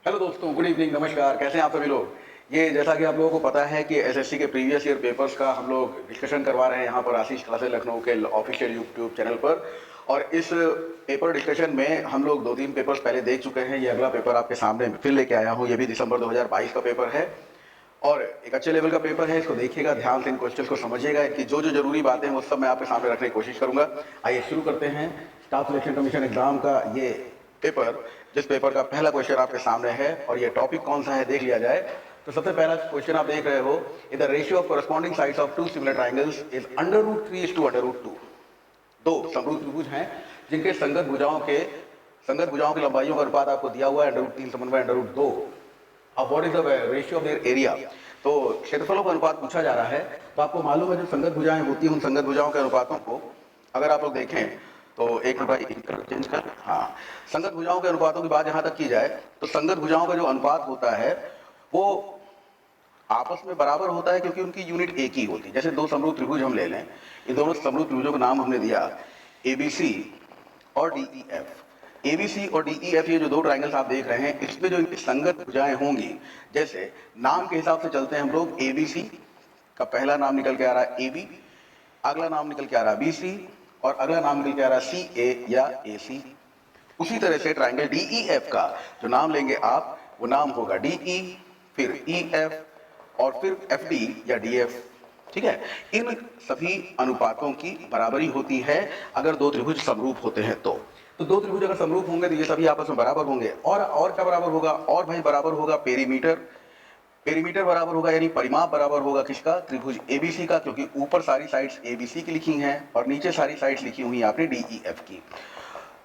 Hello दोस्तों, good evening, नमस्कार। कैसे हैं आप सभी लोग। ये जैसा कि आप लोगों को पता है कि एसएससी के प्रीवियस ईयर पेपर्स का हम लोग डिस्कशन करवा रहे हैं यहाँ पर आशीष क्लासेस लखनऊ के ऑफिशियल यूट्यूब चैनल पर। और इस पेपर डिस्कशन में हम लोग 2-3 पेपर्स पहले देख चुके हैं। ये अगला पेपर आपके सामने फिर लेके आया हूँ। ये भी दिसंबर 2022 का पेपर है और एक अच्छे लेवल का पेपर है। इसको देखिएगा ध्यान से, इन क्वेश्चन को समझिएगा, कि जो जो जरूरी बातें हैं वो सब मैं आपके सामने रखने की कोशिश करूंगा। आइए शुरू करते हैं स्टाफ सिलेक्शन कमीशन एग्जाम का ये पेपर, जिस पेपर का पहला क्वेश्चन आपके सामने है। और ये टॉपिक कौन सा है देख लिया जाए तो सबसे पहला क्वेश्चन आप देख रहे हो, the ratio of corresponding sides of two similar triangles is √3 to √2। दो समरूप त्रिभुज हैं जिनके संगत भुजाओं की लंबाइयों का अनुपात आपको दिया हुआ है √3 समन्वय √2। अब what is the ratio of their area. तो क्षेत्रफलों का अनुपात पूछा जा रहा है। तो आपको मालूम है जो संगत भुजाएं होती हैं उन संगत भुजाओं के अनुपातों को अगर आप लोग देखें तो एक मिनट भाई चेंज कर, हाँ, संगत भुजाओं के अनुपातों की बात जहां तक की जाए तो संगत भुजाओं का जो अनुपात होता है वो आपस में बराबर होता है, क्योंकि उनकी यूनिट एक ही होती है। जैसे दो समरूप त्रिभुज हम ले लें, इन दोनों समरूप त्रिभुजों का नाम हमने दिया ABC और DEF। ABC और DEF ये जो दो ट्राइंगल्स आप देख रहे हैं, इसमें जो इनकी संगत भुजाएं होंगी, जैसे नाम के हिसाब से चलते हैं हम लोग, ABC का पहला नाम निकल के आ रहा है AB, अगला नाम निकल के आ रहा है BC और अगला नाम निकल के आ रहा है CA या AC। उसी तरह से ट्राइंगल DEF का जो नाम लेंगे आप, वो नाम होगा DE, फिर EF और फिर FD या DF। ठीक है, इन सभी अनुपातों की बराबरी होती है अगर दो त्रिभुज समरूप होते हैं तो दो त्रिभुज अगर समरूप होंगे तो ये सभी आपस में बराबर होंगे। और क्या बराबर होगा, और भाई बराबर होगा पेरीमीटर बराबर होगा, यानी परिमाप बराबर होगा किसका, त्रिभुज ABC का, क्योंकि ऊपर सारी साइड्स ABC की लिखी हैं और नीचे सारी साइड्स लिखी हुई हैं आपने DEF की।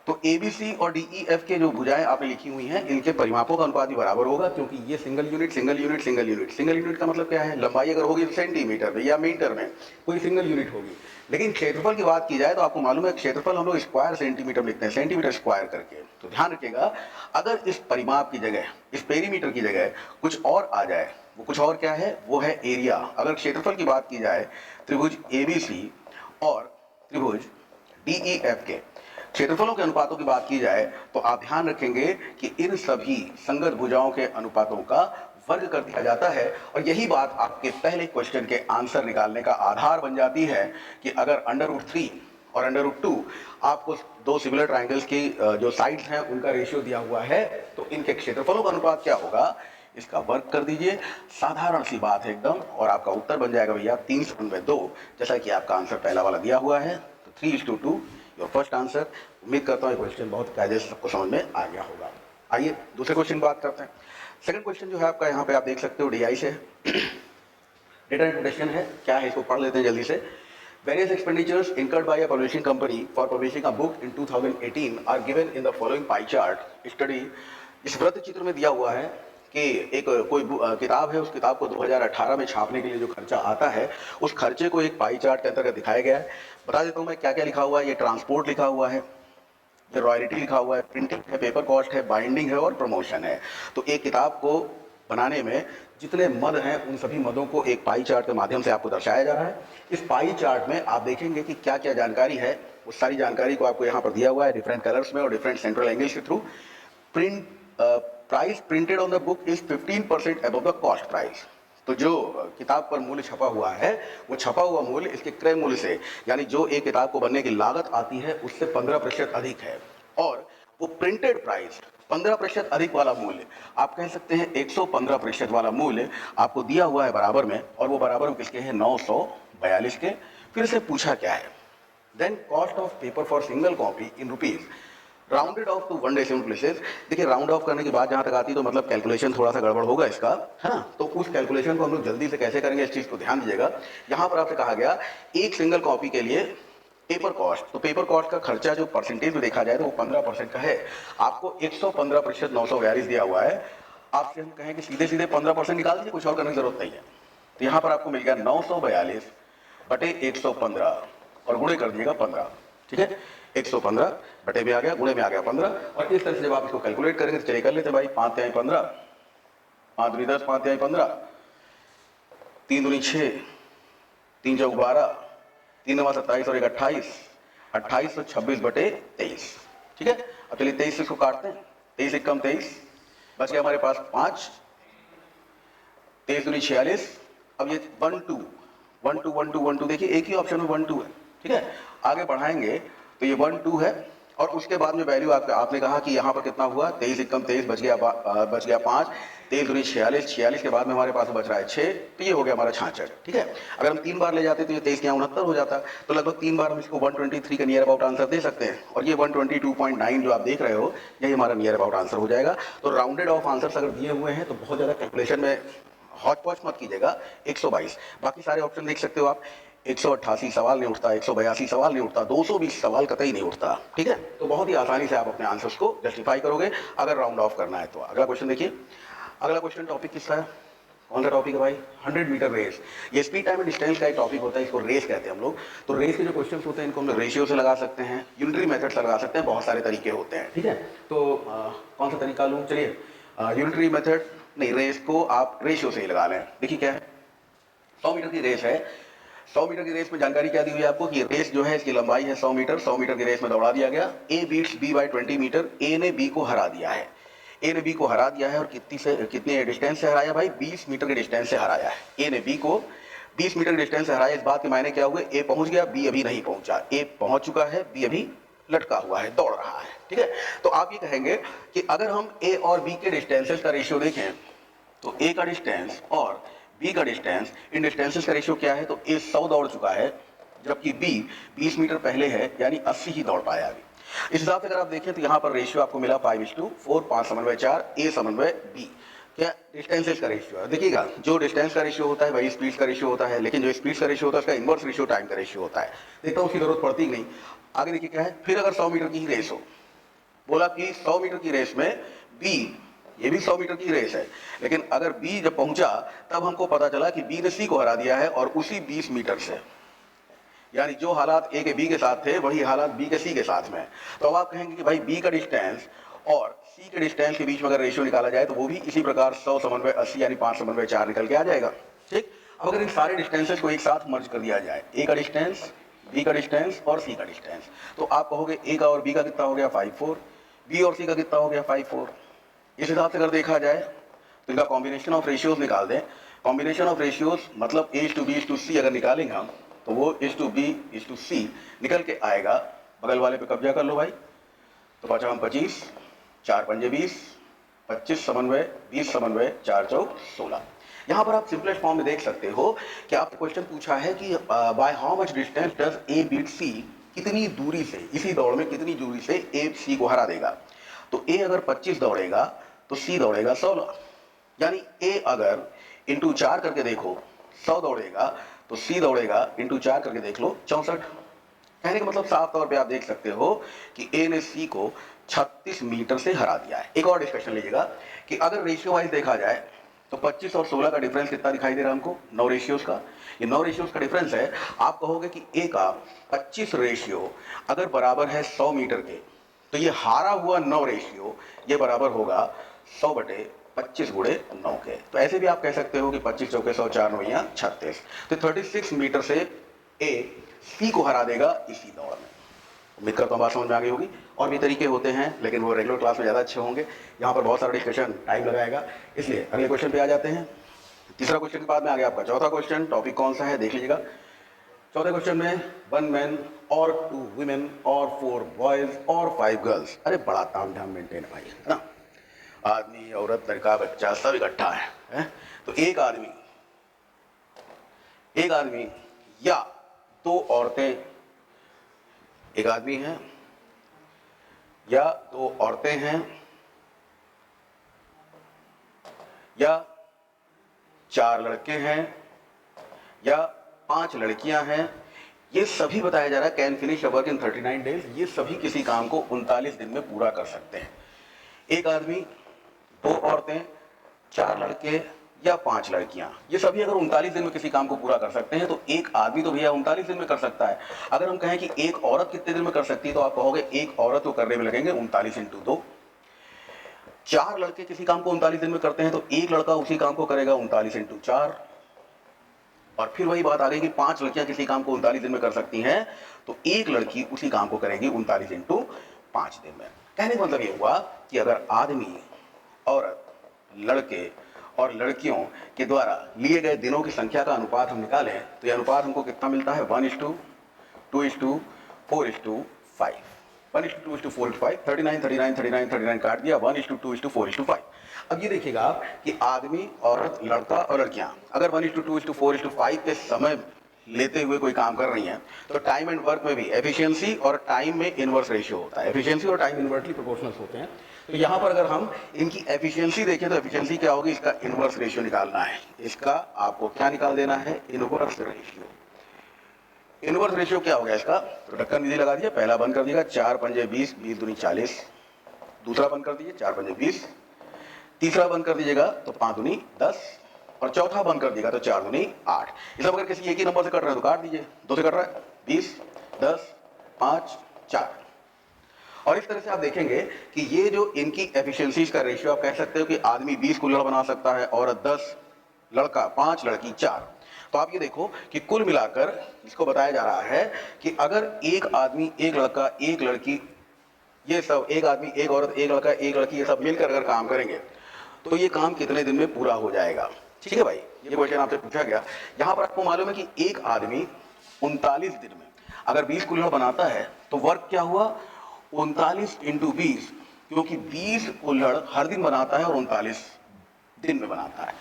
तो ABC और DEF के जो भुजाएं आपने लिखी हुई हैं, इनके परिमापों का अनुपात भी बराबर होगा, क्योंकि ये सिंगल यूनिट का मतलब क्या है, लंबाई अगर होगी तो सेंटीमीटर में या मीटर में, कोई सिंगल यूनिट होगी। लेकिन क्षेत्रफल की बात की जाए तो आपको मालूम है क्षेत्रफल हम लोग स्क्वायर सेंटीमीटर लिखते हैं, सेंटीमीटर स्क्वायर करके। तो ध्यान रखिएगा, अगर इस परिमाप की जगह, इस पेरीमीटर की जगह कुछ और आ जाए, वो कुछ और क्या है, वो है एरिया। अगर क्षेत्रफल की बात की जाए त्रिभुज ABC और त्रिभुज DEF के क्षेत्रफलों के अनुपातों की बात की जाए तो आप ध्यान रखेंगे कि इन सभी संगत भुजाओं के अनुपातों का वर्ग कर दिया जाता है। और यही बात आपके पहले क्वेश्चन के आंसर निकालने का आधार बन जाती है कि अगर √3 और √2 आपको दो सिमिलर ट्राइंगल्स की जो साइड्स हैं उनका रेशियो दिया हुआ है, तो इनके क्षेत्रफलों का अनुपात क्या होगा, इसका वर्ग कर दीजिए। साधारण सी बात है एकदम, और आपका उत्तर बन जाएगा भैया 3/2, जैसा कि आपका आंसर पहला वाला दिया हुआ है। तो 3:2 योर फर्स्ट आंसर। उम्मीद करता हूँ ये क्वेश्चन बहुत कायदे से सबको समझ में आ गया होगा। आइए दूसरे क्वेश्चन की बात करते हैं। सेकंड क्वेश्चन जो है आपका यहाँ पे आप देख सकते हो DI से डेटा इंट्रोडक्शन है, क्या है इसको पढ़ लेते हैं जल्दी से। Various expenditures incurred by a publishing company for publishing a book in 2018 are given in the following pie chart. Study इस वृत्त चित्र में दिया हुआ है कि एक कोई किताब है, उस किताब को 2018 में छापने के लिए जो खर्चा आता है, उस खर्चे को एक पाई चार्ट के अंतर्गत दिखाया गया है। बता देता हूँ मैं क्या क्या लिखा हुआ है। ये ट्रांसपोर्ट लिखा हुआ है, ये रॉयल्टी लिखा हुआ है, प्रिंटिंग है, पेपर कॉस्ट है, बाइंडिंग है और प्रमोशन है। तो एक किताब को बनाने में जितने मद हैं उन सभी मदों को एक पाई चार्ट के माध्यम से आपको दर्शाया जा रहा है। इस पाई चार्ट में आप देखेंगे कि क्या क्या जानकारी है, उस सारी जानकारी को आपको यहाँ पर दिया हुआ है डिफरेंट कलर्स में और डिफरेंट सेंट्रल एंगल्स के through. Price printed on the book is 15% above the cost price. तो जो किताब पर मूल्य छपा हुआ है, वो छपा हुआ मूल्य इसके क्रय मूल्य से, यानी जो एक किताब को बनने की लागत आती है उससे 15% अधिक है। और वो प्रिंटेड प्राइस 15% अधिक वाला मूल्य, आप कह सकते हैं 115% वाला मूल्य आपको दिया हुआ है बराबर में, और वो बराबर में किसके हैं, 942 के। फिर से पूछा क्या है, then cost of paper for single copy in rupees rounded off to 1 decimal places. देखिए राउंड ऑफ करने की बात जहां तक आती है तो मतलब कैलकुलेशन थोड़ा सा गड़बड़ होगा इसका, है ना। तो उस कैलकुलेशन को हम लोग जल्दी से कैसे करेंगे, इस चीज को ध्यान दीजिएगा। यहां पर आपसे कहा गया एक सिंगल कॉपी के लिए पेपर कॉस्ट, तो पेपर कॉस्ट का खर्चा जो परसेंटेज में देखा जाए तो वो 15% का है। आपको 115% 942 दिया हुआ है। आपसे हम कहें कि सीधे सीधे 15% निकाल दीजिए, कुछ और करने की जरूरत नहीं है। तो यहाँ पर आपको मिल गया 942 बटे 115 और गुणे कर दिएगा 15। ठीक है, 115 बटे में आ गया, गुणे में आ गया 15। और इस तरह से जब आप इसको कैलकुलेट करेंगे तो चलिए कर लेते हैं भाई। 5 तिहाई 15, 5 दूनी 10, 5 तिहाई 15, 3 दूनी 6, 3 चौक 12, 3 नवा 27 और 1 28, 2826 बटे 23। ठीक है, अब चलिए 23 से इसको काटते हैं। 23 एकम 23, बच गया हमारे पास 5, 23 दूनी 46। अब ये 1 2 1 2 1 2 1 2, देखिए एक ही ऑप्शन में 1 2 है, ठीक है। आगे बढ़ाएंगे तो ये 1 2 है, और उसके बाद में वैल्यू आपने कहा कि यहाँ पर कितना हुआ, 23 एकम 23, बच गया 5, 23 दूनी 46, 46 के बाद में हमारे पास बच रहा है 6, तो ये हो गया हमारा 66, ठीक है। अगर हम 3 बार ले जाते तो ये 23 के यहाँ 69 हो जाता, तो लगभग 3 बार हम इसको 123 का नियर अबाउट आंसर दे सकते हैं, और ये 122.9 जो आप देख रहे हो यही हमारा नियर अबाउट आंसर हो जाएगा। तो राउंडेड ऑफ आंसर अगर दिए हुए हैं तो बहुत ज़्यादा कैलकुलेशन में हॉच पॉच मत कीजिएगा। 122, बाकी सारे ऑप्शन देख सकते हो आप, 188 सवाल नहीं उठता, 182 सवाल नहीं उठता, 220 सवाल कतई नहीं उठता, ठीक है। तो बहुत ही आसानी से आप अपने आंसर्स को जस्टिफाई करोगे अगर राउंड ऑफ करना है तो। अगला क्वेश्चन देखिए, अगला क्वेश्चन टॉपिक किसका है, कौन सा टॉपिक है भाई, 100 मीटर रेस। ये स्पीड टाइम एंड डिस्टेंस का एक टॉपिक होता है, इसको रेस कहते हैं हम लोग। तो रेस के जो क्वेश्चन होते हैं इनको हम लोग रेशियो से लगा सकते हैं, यूनिटरी मेथड से लगा सकते हैं, बहुत सारे तरीके होते हैं, ठीक है। तो कौन सा तरीका लूँ, चलिए यूनिटरी मेथड नहीं, रेस को आप रेशियो से ही लगा लें। देखिए क्या है, 100 मीटर की रेस है, 100 मीटर की रेस में जानकारी क्या दी हुई है आपको कि रेस जो है इसकी लंबाई है 100 मीटर, 100 मीटर की रेस में दौड़ा दिया गया, A beats B by 20 metre, A ने बी को हरा दिया है, ए ने बी को हरा दिया है, और कितने डिस्टेंस से हराया भाई, 20 मीटर के डिस्टेंस से हराया है। ए ने बी को 20 मीटर के डिस्टेंस से हराया, इस बात के मायने क्या हुए, ए पहुंच गया, बी अभी नहीं पहुंचा, ए पहुंच चुका है, बी अभी लटका हुआ है, दौड़ रहा है, ठीक है। तो आप ये कहेंगे कि अगर हम ए और बी के डिस्टेंसेस का रेशियो देखें तो ए का डिस्टेंस और बी का डिस्टेंस, इन डिस्टेंसेस का रेशियो क्या है, तो ए 100 दौड़ चुका है जबकि बी 20 मीटर पहले है, यानी 80 ही दौड़ पाया अभी। इस हिसाब से अगर आप देखें तो यहाँ पर रेशियो आपको मिला 5:4, 5 समन्वय 4, ए समन्वय बी, क्या डिस्टेंसेस का रेशियो है। देखिएगा जो डिस्टेंस का रेशियो होता है वही स्पीड का रेशियो होता है, लेकिन जो स्पीड का रेशियो होता है उसका इनवर्स रेशियो टाइम का रेशियो होता है। देखता हूँ उसकी जरूरत पड़ती ही नहीं। आगे देखिए क्या है, फिर अगर 100 मीटर की ही रेस हो, बोला कि 100 मीटर की रेस में बी, ये भी 100 मीटर की रेस है, लेकिन अगर बी जब पहुंचा तब हमको पता चला कि बी ने सी को हरा दिया है, और उसी 20 मीटर से, यानी जो हालात ए के बी के साथ थे वही हालात बी के सी के साथ में। तो अब आप कहेंगे कि भाई बी का डिस्टेंस और सी के डिस्टेंस के बीच में अगर रेशियो निकाला जाए तो वो भी इसी प्रकार 100 समन्वय 80 यानी 5 समन्वय 4 निकल के आ जाएगा, ठीक। अब अगर इन सारे डिस्टेंसेस को एक साथ मर्ज कर दिया जाए, ए का डिस्टेंस, बी का डिस्टेंस और सी का डिस्टेंस, तो आप कहोगे ए का और बी का कितना हो गया 5 4, बी और सी का कितना हो गया 5 4। इस हिसाब से अगर देखा जाए तो इनका कॉम्बिनेशन ऑफ रेशियोज निकाल दें। कॉम्बिनेशन ऑफ रेशियोज मतलब A to B to C अगर निकालेंगे हम तो वो is to B is to C निकल के आएगा। बगल वाले पे कब्जा कर लो भाई, तो 5 हम 25, 4 पंजे 20, 25 समन्वय 20 समन्वय 4 चौक 16। यहाँ पर आप सिंपलेस्ट फॉर्म में देख सकते हो कि आपने क्वेश्चन पूछा है कि by how much distance does A beat C, कितनी दूरी से, इसी दौड़ में कितनी दूरी से ए सी को हरा देगा। तो ए अगर 25 दौड़ेगा तो सी दौड़ेगा 16, यानी ए अगर इंटू 4 करके देखो 100 दौड़ेगा तो सी दौड़ेगा इंटू 4 करके देख लो 64। कहने का मतलब साफ तौर पे आप देख सकते हो कि ए ने सी को 36 मीटर से हरा दिया है। एक और डिस्कशन लीजिएगा कि अगर रेशियो वाइज देखा जाए तो 25 और 16 का डिफरेंस कितना दिखाई दे रहा है हमको, 9 रेशियोज का। ये 9 रेशियोज का डिफरेंस है। आप कहोगे कि ए का 25 रेशियो अगर बराबर है 100 मीटर के, तो ये हारा हुआ 9 रेशियो ये बराबर होगा 100/25 गुणे 9 के। तो ऐसे भी आप कह सकते हो कि 25 चौके 100, 4 9 36, तो 36 मीटर से ए सी को हरा देगा इसी दौड़ में। उम्मीद करता हूँ बात समझ में आ गई होगी। और भी तरीके होते हैं लेकिन वो रेगुलर क्लास में ज़्यादा अच्छे होंगे, यहाँ पर बहुत सारा डिस्कशन टाइम लगाएगा, इसलिए अगले क्वेश्चन पे आ जाते हैं। तीसरा क्वेश्चन के बाद में आ गया आपका चौथा क्वेश्चन। टॉपिक कौन सा है देख लीजिएगा। चौथे क्वेश्चन में 1 मैन और 2 वुमेन और 4 बॉयज और 5 गर्ल्स। अरे बड़ा ताम झाम मेंटेन है भाई, है ना, आदमी औरत लड़का बच्चा सब इकट्ठा है? तो एक आदमी या 2 औरतें, एक आदमी है या 2 औरतें हैं या 4 लड़के हैं या 5 लड़कियां हैं, ये सभी बताया जा रहा है can finish a work in 39 days. ये सभी किसी काम को 39 दिन में पूरा कर सकते हैं। एक आदमी, 2 औरतें, 4 लड़के या 5 लड़कियां, ये सभी अगर 39 दिन में किसी काम को पूरा कर सकते हैं तो एक आदमी तो भैया 39 दिन में कर सकता है। अगर हम कहें कि एक औरत कितने दिन में कर सकती है तो आप कहोगे एक औरत को करने में लगेंगे 39 × 2। 4 लड़के किसी काम को 39 दिन में करते हैं तो एक लड़का उसी काम को करेगा 39 × 4। और फिर वही बात आ गई कि 5 लड़कियां किसी काम को 39 दिन में कर सकती हैं तो एक लड़की उसी काम को करेगी 39 × 5 दिन में। कहने का मतलब ये हुआ कि अगर आदमी, औरत लड़के और लड़कियों के द्वारा लिए गए दिनों की संख्या का अनुपात हम निकालें तो ये अनुपात हमको कितना मिलता है 1:2:4:5 1:2:4:5 39 39 39 39 काट दिया 1:2:4:5। अब ये देखिएगा आप कि आदमी औरत लड़का और लड़कियां अगर 1:2:4:5 के समय लेते हुए कोई काम कर रही हैं तो टाइम एंड वर्क में भी एफिशिएंसी और टाइम में इनवर्स रेशियो होता है। एफिशिएंसी और टाइम इनवर्सली प्रोपोर्शनल होते हैं। तो यहाँ पर अगर हम इनकी एफिशिएंसी देखें तो एफिशिएंसी क्या होगी, इसका इनवर्स रेशियो निकालना है। इसका आपको क्या निकाल देना है, इनवर्स रेशियो। इनवर्स रेशियो क्या हो गया इसका, तो ढक्कन विधि लगा दिया, पहला बंद कर दिएगा 4 पंजे 20 20 दूनी 40, दूसरा बंद कर दीजिए 4 पंजे 20, तीसरा बंद कर दीजिएगा तो 5 दूनी 10 और चौथा बंद कर दिएगा तो 4 दूनी 8। ये सब अगर किसी एक ही नंबर से कट रहा है तो काट दीजिए, 2 से कट रहा है 20 10 5 4। और इस तरह से आप देखेंगे कि ये जो इनकी एफिशिएंसीज का रेशियो आप कह सकते हो कि आदमी 20 कुल्हड़ बना सकता है, औरत 10, लड़का 5, लड़की 4। तो आप ये देखो कि कुल मिलाकर इसको बताया जा रहा है कि अगर एक आदमी एक लड़का एक लड़की ये सब, एक आदमी एक औरत एक लड़का एक लड़की ये सब मिलकर अगर काम करेंगे तो ये काम कितने दिन में पूरा हो जाएगा। ठीक है भाई, ये क्वेश्चन आपसे पूछा गया। यहाँ पर आपको मालूम है कि एक आदमी 39 दिन में अगर 20 कुल्हड़ बनाता है तो वर्क क्या हुआ 39 × 20, क्योंकि 20 कुल्हड़ हर दिन बनाता है और 39 दिन में बनाता है।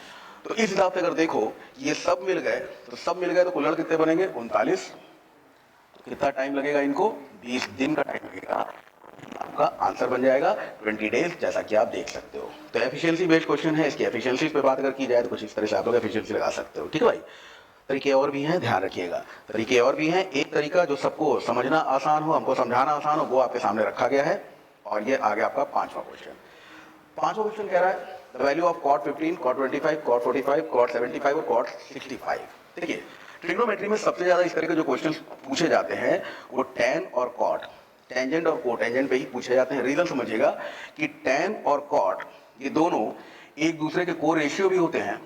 तो इस हिसाब से अगर देखो ये सब मिल गए तो कुल्हड़ कितने बनेंगे 39। तो कितना टाइम लगेगा इनको, 20 दिन का टाइम लगेगा। आपका आंसर बन जाएगा 20 डेज, जैसा कि आप देख सकते हो। तो एफिशिएंसी बेस्ड क्वेश्चन है, इसकी एफिशिएंसी पे बात अगर की जाए तो कुछ इस तरह से आप लोग एफिशिएंसी लगा सकते हो। ठीक है भाई, तरीके और भी हैं, ध्यान रखिएगा। तरीके और भी हैं, एक तरीका जो सबको समझना आसान हो, हमको समझाना आसान हो, वो आपके सामने रखा गया है। और ये आ गया आपका पांचवा क्वेश्चन कह रहा है the value of cot 15, cot 25, cot 45, cot 75 और cot 65। देखिए ट्रिग्नोमेट्री में सबसे ज्यादा इस तरह के जो क्वेश्चन पूछे जाते हैं वो tan और cot, टेंजेंट और कोटेंजेंट पे ही पूछे जाते हैं। रीजन समझिएगा कि tan और cot ये दोनों एक दूसरे के को रेशियो भी होते हैं,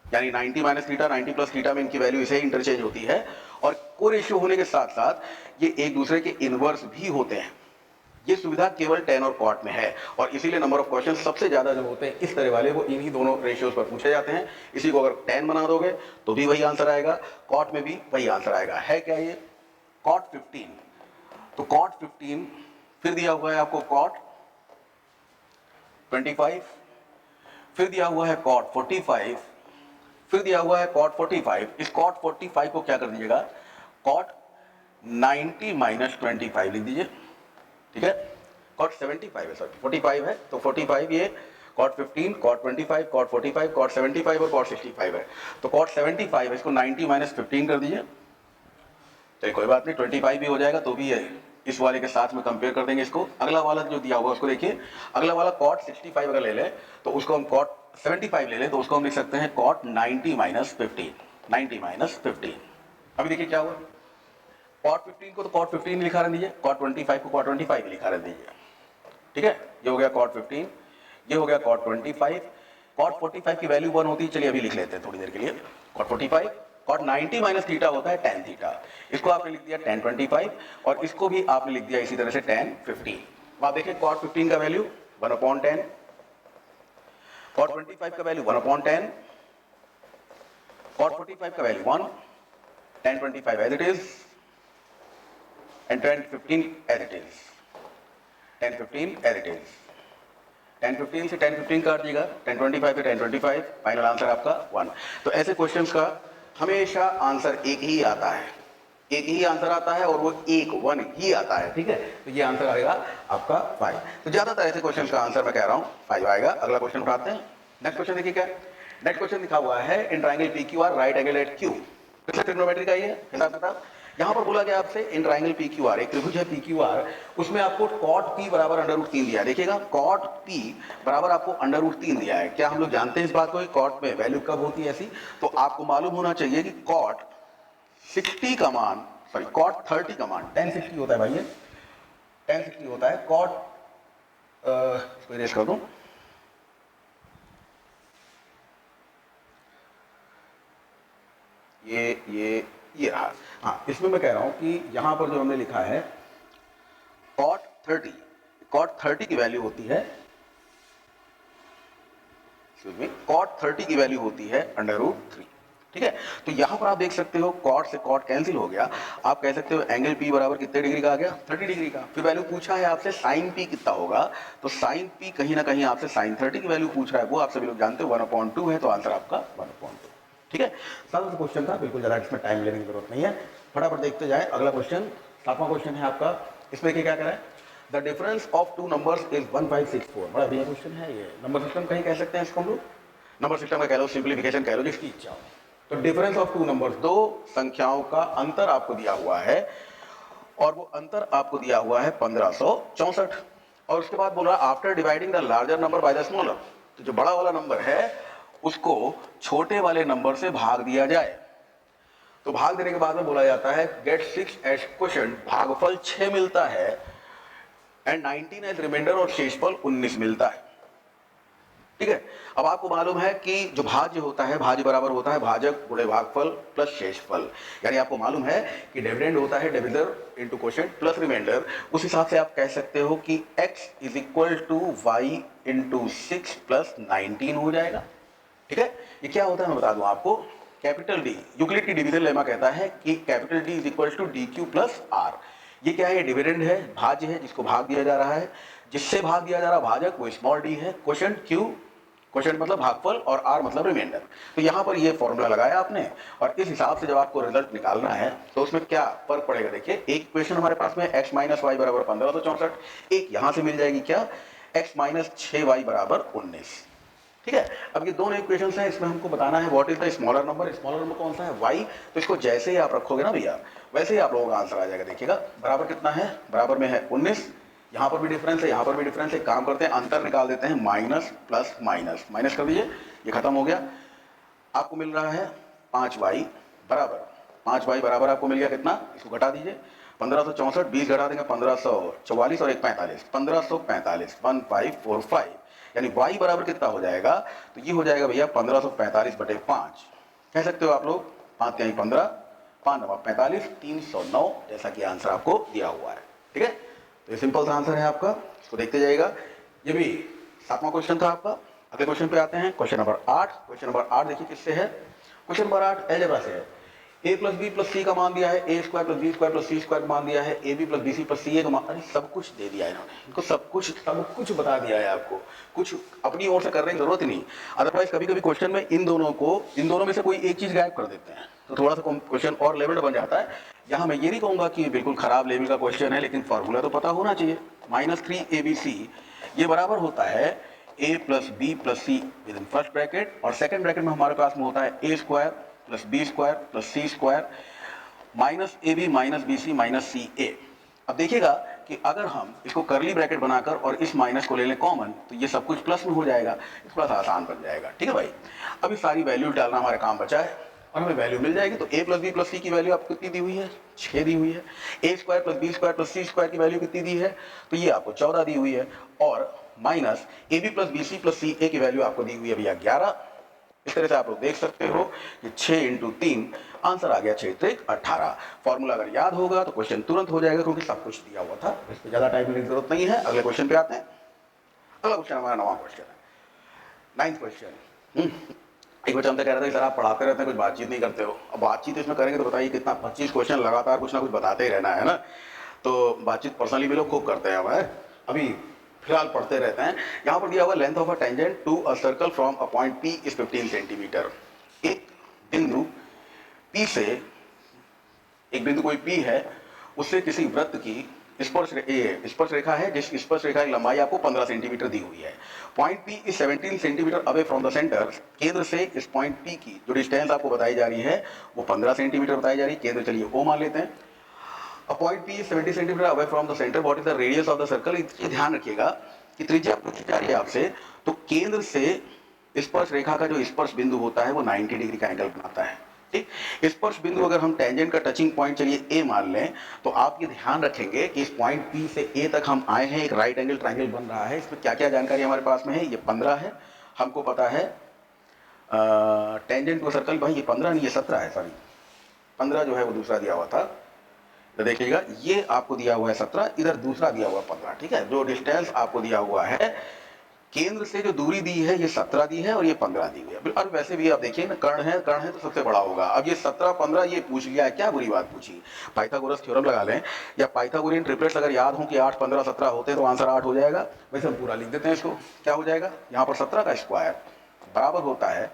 यानी 90 - थीटा 90 + थीटा में इनकी वैल्यू इसे इंटरचेंज होती है। और को रेशियो होने के साथ साथ ये एक दूसरे के इनवर्स भी होते हैं। ये सुविधा केवल tan और cot में है और इसीलिए नंबर ऑफ क्वेश्चन सबसे ज्यादा जो होते हैं इस तरह वाले वो इन्हीं दोनों रेशियोज पर पूछे जाते हैं। इसी को अगर tan बना दोगे तो भी वही आंसर आएगा, cot में भी वही आंसर आएगा। है क्या ये cot 15, तो cot 15 फिर दिया हुआ है आपको cot 25, फिर दिया हुआ है cot 45, फिर दिया हुआ है cot 45। इस cot 45 को क्या कर दीजिएगा cot 90 - 25 लिख दीजिए। ठीक है, cot 75 है, सॉरी 45 है, तो 45 ये cot 15, cot 25, cot 45, cot 75 और cot 65 है। तो cot 75 है, इसको 90 - 15 कर दीजिए। चलिए कोई बात नहीं, 25 भी हो जाएगा तो भी है, इस वाले के साथ में कंपेयर कर देंगे इसको। अगला वाला जो दिया हुआ उसको देखिए, अगला वाला cot 65 अगर ले लें तो उसको हम cot 75 ले लें तो उसको हम लिख सकते हैं cot 90 - 15, 90 - 15। अभी देखिए क्या हुआ, cot 15 को तो cot 15 लिखा रहने दीजिए, cot 25 को cot 25 लिखा रहने दीजिए। ठीक है, ये हो गया cot 15, ये हो गया cot 25। cot 45 की वैल्यू 1 होती है, चलिए अभी लिख लेते हैं थोड़ी देर के लिए। cot 45, cot 90 - थीटा होता है tan थीटा, इसको आपने लिख दिया tan 25 और इसको भी आपने लिख दिया इसी तरह से tan 15। अब आप देखिए cot 15 का वैल्यू 1/10, cot 25 का वैल्यू 1/10, cot 45 का value 1, tan 25 as it is and tan 15 as it is, tan 15 as it is, tan 15 से tan 15 काट दिएगा, tan 25 से tan 25, फाइनल आंसर आपका 1। तो ऐसे क्वेश्चंस का हमेशा आंसर एक ही आता है, एक ही आंसर आता है और वो 1 ही आता है। ठीक है, तो ये आंसर आएगा आपका 5। तो ज्यादातर ऐसे क्वेश्चंस का आंसर मैं कह रहा हूँ 5 आएगा। अगला क्वेश्चन उठाते हैं। नेक्स्ट क्वेश्चन देखिए क्या, नेक्स्ट क्वेश्चन लिखा हुआ है in triangle PQR right angle at Q। Trigonometry का ये हिसाब किताब। यहाँ पर बोला गया आपसे इन ट्रायंगल PQR, एक त्रिभुज है PQR, उसमें आपको cot P बराबर √3 दिया है। देखिएगा cot P बराबर आपको √3 दिया है। क्या हम लोग जानते हैं इस बात को कि cot में वैल्यू कब होती है ऐसी, तो आपको मालूम होना चाहिए कि cot 60 का मान, सॉरी cot 30 का मान tan 60 होता है भाई, ये tan 60 होता है। cot इसको इरेज कर दूं, ये रहा। हाँ, इसमें मैं कह रहा हूं कि यहां पर जो हमने लिखा है cot 30 की वैल्यू होती है कॉट 30 की वैल्यू होती है √3। ठीक है, तो यहां पर आप देख सकते हो कॉट से कॉट कैंसिल हो गया। आप कह सकते हो एंगल पी बराबर कितने डिग्री का आ गया, 30 डिग्री का। फिर वैल्यू पूछा है आपसे साइन पी कितना होगा, तो साइन पी कहीं ना कहीं आपसे साइन 30 की वैल्यू पूछ रहा है, वो आप सभी लोग जानते हो 1/2 है, तो आंसर आपका 1/2। ठीक है, सारा क्वेश्चन था, बिल्कुल ज्यादा इसमें टाइम लेने की जरूरत नहीं है, फटाफट देखते जाए। अगला क्वेश्चन 7वां क्वेश्चन है आपका, इसमें क्या कह रहा है, the difference of two numbers is 1564। बड़ा बढ़िया क्वेश्चन है ये, नंबर सिस्टम कहीं कह सकते हैं इसको हम लोग, नंबर सिस्टम का कह लो, सिंप्लीफिकेशन कह लो, जिसकी इच्छा हो। तो डिफरेंस ऑफ टू नंबर्स, दो संख्याओं का अंतर आपको दिया हुआ है, और वो अंतर आपको दिया हुआ है 1564। और उसके बाद बोला after dividing the larger number by the smaller, तो जो बड़ा वाला नंबर है उसको छोटे वाले नंबर से भाग दिया जाए। तो भाग देने के बाद में बोला जाता है गेट 6 एज क्वोशिएंट, भागफल 6 मिलता है, एंड 19 एज रिमाइंडर, और शेषफल 19 मिलता है। ठीक है, अब आपको मालूम है कि जो भाज्य होता है, भाज्य बराबर होता है भाजक गुणे भागफल प्लस शेषफल, यानी आपको मालूम है कि डिविडेंड होता है divisor into quotient plus remainder. उस हिसाब से आप कह सकते हो कि x is equal to y into 6 plus 19 हो जाएगा। ठीक है, ये क्या होता है मैं बता दूं आपको, कैपिटल डी, यूक्लिड की डिवीजन लेमा कहता है कि capital D is equal to d q plus r. ये क्या है, ये डिविडेंड है, भाज्य है जिसको भाग दिया जा रहा है, जिससे भाग दिया जा रहा भाजक वो स्मॉल डी है, क्वोशिएंट क्यू, क्वोशिएंट मतलब भागफल, और आर मतलब रिमाइंडर। तो यहां पर ये फॉर्मूला लगाया आपने, और इस हिसाब से जब आपको रिजल्ट निकालना है तो उसमें क्या फर्क पड़ेगा, देखिए एक इक्वेशन हमारे पास में x माइनस वाई बराबर 1564, एक यहां से मिल जाएगी क्या, x माइनस 6y बराबर 19। ठीक है, अब ये दोनों इक्वेशंस हैं, इसमें हमको बताना है what is the smaller number, smaller number कौन सा है, y। तो इसको जैसे ही आप रखोगे ना भैया, वैसे ही आप लोगों का आंसर आ जाएगा। देखिएगा बराबर कितना है, बराबर में है 19, यहाँ पर भी डिफरेंस है, यहाँ पर भी डिफरेंस है, काम करते हैं अंतर निकाल देते हैं, माइनस प्लस माइनस, माइनस कर दीजिए, ये खत्म हो गया। आपको मिल रहा है 5y बराबर, 5y बराबर आपको मिल गया कितना, इसको घटा दीजिए, 1564, 20 घटा देंगे 1544, और 1 45, 1545, 1545, यानी y बराबर कितना हो जाएगा, तो ये हो जाएगा भैया 1545/5, कह सकते हो आप लोग, 5 यानी 15, 5 9 45, 309, जैसा कि आंसर आपको दिया हुआ है। ठीक है, तो ये सिंपल सा आंसर है आपका, इसको देखते जाइएगा। ये भी 7वां क्वेश्चन था आपका। अगले क्वेश्चन पे आते हैं, क्वेश्चन नंबर 8। क्वेश्चन नंबर 8 देखिए किससे है, क्वेश्चन नंबर 8 अलजेब्रा से है। a plus B plus C का मान दिया है, a square plus B square plus C square मान दिया है, A B plus B C plus C A का मान, अरे सब कुछ दे दिया है इन्होंने, इनको सब कुछ बता दिया है आपको, कुछ अपनी ओर से करने की जरूरत ही नहीं। अदरवाइज कभी कभी क्वेश्चन में इन दोनों में से कोई एक चीज गायब कर देते हैं, तो थोड़ा सा क्वेश्चन और लेवल बन जाता है। यहाँ मैं ये नहीं कहूंगा कि बिल्कुल खराब लेवल का क्वेश्चन है, लेकिन फॉर्मूला तो पता होना चाहिए। -3abc ये बराबर होता है a plus B plus C within first bracket, और सेकंड ब्रैकेट में हमारे पास में होता है a square plus B square plus C square minus A B minus B C minus C A. अब देखिएगा कि अगर हम इसको करली ब्रैकेट बनाकर और इस माइनस को ले लें कॉमन, तो ये सब कुछ प्लस में हो जाएगा, थोड़ा सा आसान बन जाएगा। ठीक है भाई, अभी सारी वैल्यू डालना हमारे काम बचा है, और हमें वैल्यू मिल जाएगी। तो a प्लस बी प्लस सी की वैल्यू आपको कितनी दी हुई है, 6 दी हुई है। a square plus B square plus C square की वैल्यू कितनी दी है, तो ये आपको 14 दी हुई है, और minus A B plus B C plus C A की वैल्यू आपको दी हुई है भैया 11। इस तरह से आप लोग देख सकते हो कि 6 × 3 आंसर आ गया 6 × 18। फॉर्मूला अगर याद होगा तो क्वेश्चन तुरंत हो जाएगा, क्योंकि सब कुछ दिया हुआ था, इस पर ज्यादा टाइम लेने की जरूरत नहीं है। अगले क्वेश्चन पे आते हैं। अगला क्वेश्चन हमारा 9वां क्वेश्चन है, 9th क्वेश्चन। एक बच्चा हमसे कह रहा था कि सर आप पढ़ाते रहते हैं, कुछ बातचीत नहीं करते हो। अब बातचीत इसमें करेंगे तो बताइए कितना, 25 क्वेश्चन लगातार कुछ ना कुछ बताते ही रहना है ना। तो बातचीत पर्सनली भी लोग खूब करते हैं। हमारे अभी फिलहाल पढ़ते रहते हैं। यहाँ पर दिया हुआ length of a tangent to a circle from a point P is 15 centimetre. एक बिंदु P से, एक बिंदु कोई P है, उससे किसी वृत्त की स्पर्श रेखा है, जिस स्पर्श रेखा की लंबाई आपको 15 सेंटीमीटर दी हुई है। Point P is 17 centimetre away from the centre. केंद्र से इस पॉइंट P की जो डिस्टेंस आपको बताई जा रही है वो 15 सेंटीमीटर बताई जा रही है। केंद्र चलिए O मान लेते हैं। A point P is 70 centimetre away from the centre, what is the radius of the circle. ये ध्यान रखिएगा कि त्रिज्या पूछी जा रही है आपसे, तो केंद्र से स्पर्श रेखा का जो स्पर्श बिंदु होता है वो 90 डिग्री का एंगल बनाता है। ठीक, स्पर्श बिंदु अगर हम टेंजेंट का टचिंग पॉइंट चलिए ए मान लें, तो आप ये ध्यान रखेंगे कि इस पॉइंट P से ए तक हम आए हैं, एक राइट एंगल ट्राइंगल बन रहा है। इसमें क्या क्या जानकारी हमारे पास में है, ये 15 है, हमको पता है टेंजेंट टू सर्कल, भाई ये 15 नहीं, ये 17 है, सॉरी 15 जो है वो दूसरा दिया हुआ था। तो देखिएगा ये आपको दिया हुआ है 17, इधर दूसरा दिया हुआ 15। ठीक है, जो डिस्टेंस आपको दिया हुआ है केंद्र से जो दूरी दी है ये 17 दी है और ये 15 दी हुई है। अब वैसे भी आप देखिए ना, कर्ण है तो सबसे बड़ा होगा। अब ये 17 15 ये पूछ लिया है, क्या बुरी बात पूछी। पाइथागोरस थ्योरम लगा लें या पाइथागोरियन ट्रिपलेट्स अगर याद हो कि 8 15 17 होते तो आंसर 8 हो जाएगा। वैसे हम पूरा लिख देते हैं इसको, क्या हो जाएगा यहाँ पर 17 का स्क्वायर बराबर होता है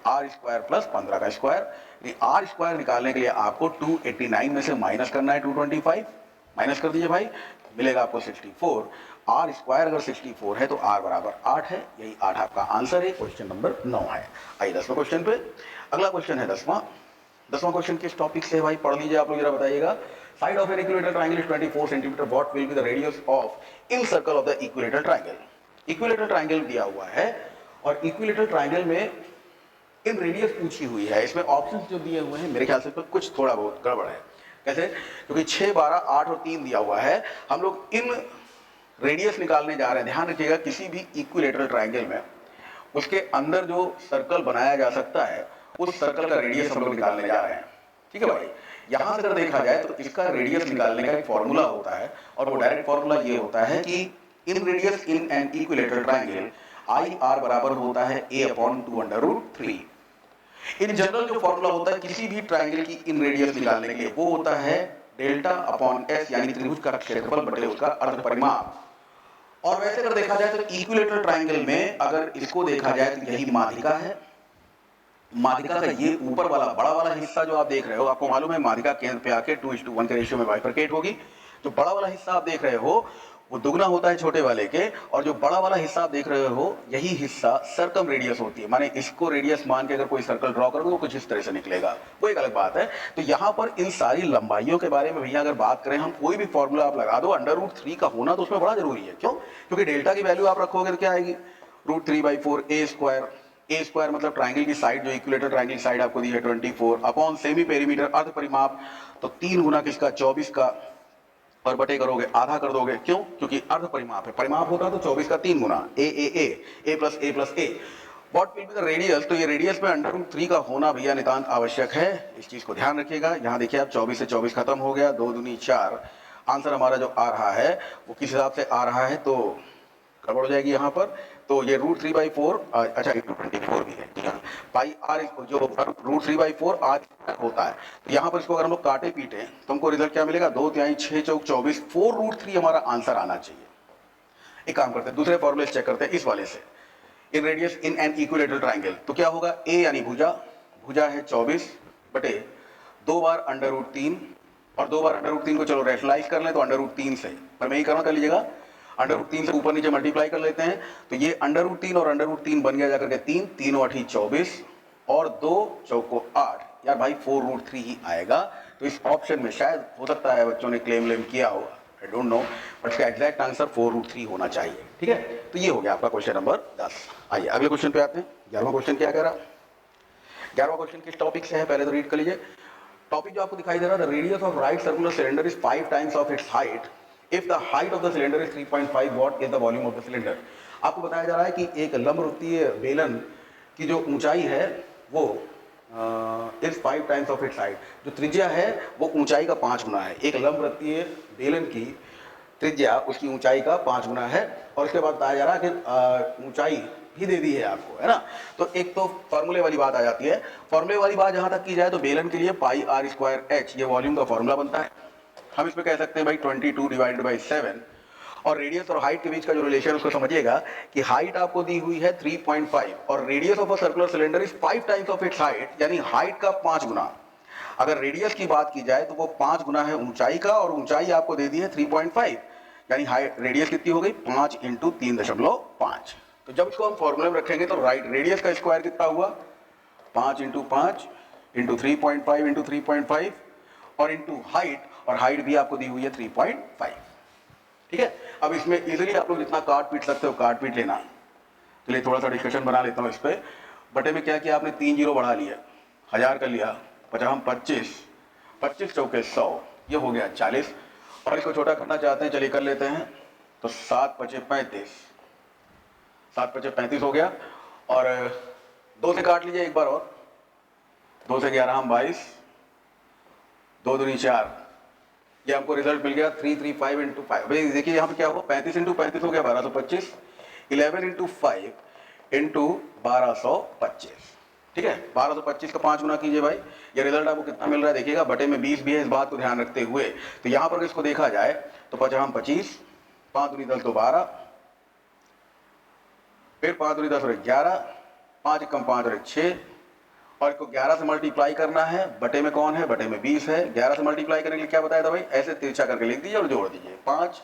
आर स्क्वायर प्लस 15 का स्क्वायर। आर स्क्वायर निकालने के लिए आपको 289 में से माइनस करना है 225, माइनस कर दीजिए भाई, मिलेगा आपको 64। आर स्क्वायर अगर 64 है तो आर बराबर 8 है, यही 8 आपका आंसर है। क्वेश्चन नंबर 9 है। आइए 10वें क्वेश्चन पे। अगला क्वेश्चन है 10वां क्वेश्चन किस टॉपिक से है भाई, पढ़ लीजिए आप लोग, जरा बताइएगा। Side of an equilateral triangle is 24 centimetre, what will be the radius of in circle of the equilateral triangle. Equilateral triangle दिया हुआ है और इक्विलेटरल ट्रायंगल में इन रेडियस पूछी हुई है। इसमें ऑप्शंस जो दिए हुए हैं मेरे ख्याल से कुछ थोड़ा बहुत गड़बड़ है। कैसे? क्योंकि 6 12 8 और 3 दिया हुआ है, हम लोग इन रेडियस निकालने जा रहे हैं। ध्यान रखिएगा, किसी भी इक्विलेटरल ट्रायंगल में उसके अंदर जो सर्कल बनाया जा सकता है उस सर्कल का रेडियस हम लोग निकालने जा रहे हैं। ठीक है भाई, यहां से अगर देखा जाए तो इसका रेडियस निकालने का एक फॉर्मूला होता है और वो डायरेक्ट फॉर्मूला ये होता है कि इन radius in an equilateral triangle I R बराबर होता है a/2√3। इन जनरल जो फॉर्मूला होता है किसी भी ट्रायंगल की इन रेडियस निकालने के लिए वो होता है डेल्टा अपॉन एस, यानी त्रिभुज का क्षेत्रफल बटे उसका अर्ध परिमाप। और वैसे अगर देखा जाए तो इक्विलेटरल ट्रायंगल में अगर इसको देखा जाए तो यही माध्यिका है। माध्यिका का ये ऊपर वाला बड़ा वाला हिस्सा जो आप देख रहे हो, आपको मालूम है माध्यिका केंद्र पे आके 2:1 के रेशियो में बाइफरकेट होगी। जो बड़ा वाला हिस्सा आप देख रहे हो वो दुगना होता है छोटे वाले के, और जो बड़ा वाला हिस्सा आप देख रहे हो यही हिस्सा सर्कम रेडियस होती है। माने इसको रेडियस मान के अगर कोई सर्कल ड्रॉ करोगे तो कुछ इस तरह से निकलेगा, वो एक अलग बात है। तो यहाँ पर इन सारी लंबाइयों के बारे में भैया अगर बात करें हम, कोई भी फॉर्मूला आप लगा दो, √3 का होना तो उसमें बड़ा जरूरी है। क्यों? क्योंकि डेल्टा की वैल्यू आप रखोगे तो क्या आएगी, √3/4 a स्क्वायर। ए स्क्वायर मतलब ट्राइंगल की साइड, जो इक्विलेटरल ट्राइंगल की साइड आपको दी है 24, अपॉन सेमी पेरीमीटर अर्ध परिमाप, तो 3 गुना किसका 24 का, और बटे करोगे आधा कर दोगे। क्यों? क्योंकि अर्ध परिमाप है, परिमाप होता तो 24 का 3 गुना, A plus A. What will be the radius, तो ये रेडियस में √3 का होना भैया नितांत आवश्यक है, इस चीज को ध्यान रखिएगा। यहाँ देखिए आप 24 से 24 खत्म हो गया, 2 दूनी 4। आंसर हमारा जो आ रहा है वो किस हिसाब से आ रहा है, तो गड़बड़ हो जाएगी यहाँ पर। तो ये √3/4, अच्छा 24 भी है, पाई आर जो √3/4 आर होता है। तो यहाँ पर इसको अगर हम लोग काटे पीटे तो हमको रिजल्ट क्या मिलेगा, 2 3 6 चौक 24, 4√3 हमारा आंसर आना चाहिए। एक काम करते हैं, दूसरे फॉर्मूले चेक करते हैं इस वाले से। इन radius in an equilateral triangle, तो क्या होगा, ए यानी भुजा, भुजा है 24 बटे 2 बार √3, और 2 बार √3 को चलो रेशनलाइज कर लें तो √3 से, पर मैं ही करना, कर लीजिएगा √3 से ऊपर नीचे मल्टीप्लाई कर लेते हैं। तो ये √3 और √3 बन गया जाकर के 3, 3 8 24 और 2 चौको 8, यार भाई 4√3 ही आएगा। तो इस ऑप्शन में शायद हो सकता है बच्चों ने क्लेम किया हो, आई डोंट नो, बट इसका एग्जैक्ट आंसर 4√3 होना चाहिए। ठीक है, तो ये हो गया आपका क्वेश्चन नंबर 10। आइए अगले क्वेश्चन पे आते हैं। 11वां क्वेश्चन क्या कह रहा, 11वां क्वेश्चन किस टॉपिक से है पहले तो रीड कर लीजिए। टॉपिक जो आपको दिखाई दे रहा है, the radius of right circular cylinder is 5 times of its height if the height of the cylinder is 3.5, what is the volume of the cylinder. आपको बताया जा रहा है कि एक लंबवृत्तीय बेलन की जो ऊंचाई है वो is 5 times of its height, जो त्रिज्या है वो ऊंचाई का 5 गुना है। एक लंबवृत्तीय बेलन की त्रिज्या उसकी ऊंचाई का 5 गुना है, और उसके बाद बताया जा रहा है कि ऊंचाई भी दे दी है आपको, है ना। तो एक तो फॉर्मूले वाली बात आ जाती है। फॉर्मूले वाली बात जहां तक की जाए तो बेलन के लिए पाई आर स्क्वायर एच ये वॉल्यूम का फॉर्मूला बनता है। हम इसमें कह सकते हैं भाई 22/7, और रेडियस और हाइट के बीच का जो रिलेशन उसको समझिएगा कि हाइट आपको दी हुई है 3.5 और radius of a circular cylinder is 5 times of its height, यानी हाइट का 5 गुना। अगर रेडियस की बात की जाए तो वो 5 गुना है ऊंचाई का, और ऊंचाई आपको दे दी है 3.5, यानी हाइट रेडियस कितनी हो गई 5 × 3.5। तो जब इसको हम फॉर्मूले में रखेंगे तो राइट रेडियस का स्क्वायर कितना हुआ, 5 × 5 × 3.5 × 3.5 और इंटू हाइट, और हाइट भी आपको दी हुई है 3.5। ठीक है, अब इसमें इजीली आप लोग जितना काट पीट सकते हो काट पीट लेना। चलिए थोड़ा सा डिस्कशन बना लेता हूँ इस पर। बटे में क्या किया आपने, 3 जीरो बढ़ा लिया, 1000 कर लिया, 50 25 चौके 100, ये हो गया 40। और इसको छोटा करना चाहते हैं, चलिए कर लेते हैं। तो 7 5 35, 7 5 35 हो गया, और 2 से काट लीजिए एक बार, और 2 से 11 हम 22, 2 दूनी 4, ये हमको रिजल्ट मिल गया 335 × 5। भाई देखिए यहाँ पे क्या हुआ, 35 × 35 हो गया 1225, 11 इंटू 5 इंटू 1225, ठीक है। 1225 का 5 गुना कीजिए भाई, ये रिजल्ट आपको कितना मिल रहा है देखिएगा, बटे में 20 भी है, इस बात को ध्यान रखते हुए। तो यहां पर इसको देखा जाए तो 5 25, 5 दूनी 10 तो 12, फिर 5 दूनी 10 और 11, 5 कम 5 और 6, और इसको 11 से मल्टीप्लाई करना है, बटे में कौन है, बटे में 20 है। 11 से मल्टीप्लाई करने के लिए क्या बताया था भाई, ऐसे तिरछा करके लिख दीजिए और जोड़ दीजिए, 5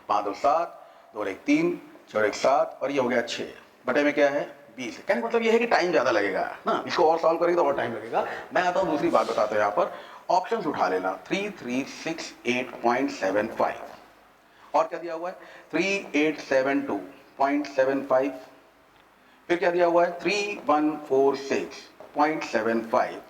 5 2 7, 2 1 3, 4 1 7, और ये हो गया 6, बटे में क्या है 20 है। कहने का मतलब ये है कि टाइम ज्यादा लगेगा ना, इसको और सॉल्व करेंगे तो और टाइम लगेगा। मैं आता हूँ दूसरी बात बताते हैं, यहाँ पर ऑप्शंस उठा लेना, 3368.75, और क्या दिया हुआ है 3872.75, फिर क्या दिया हुआ है 3146.75,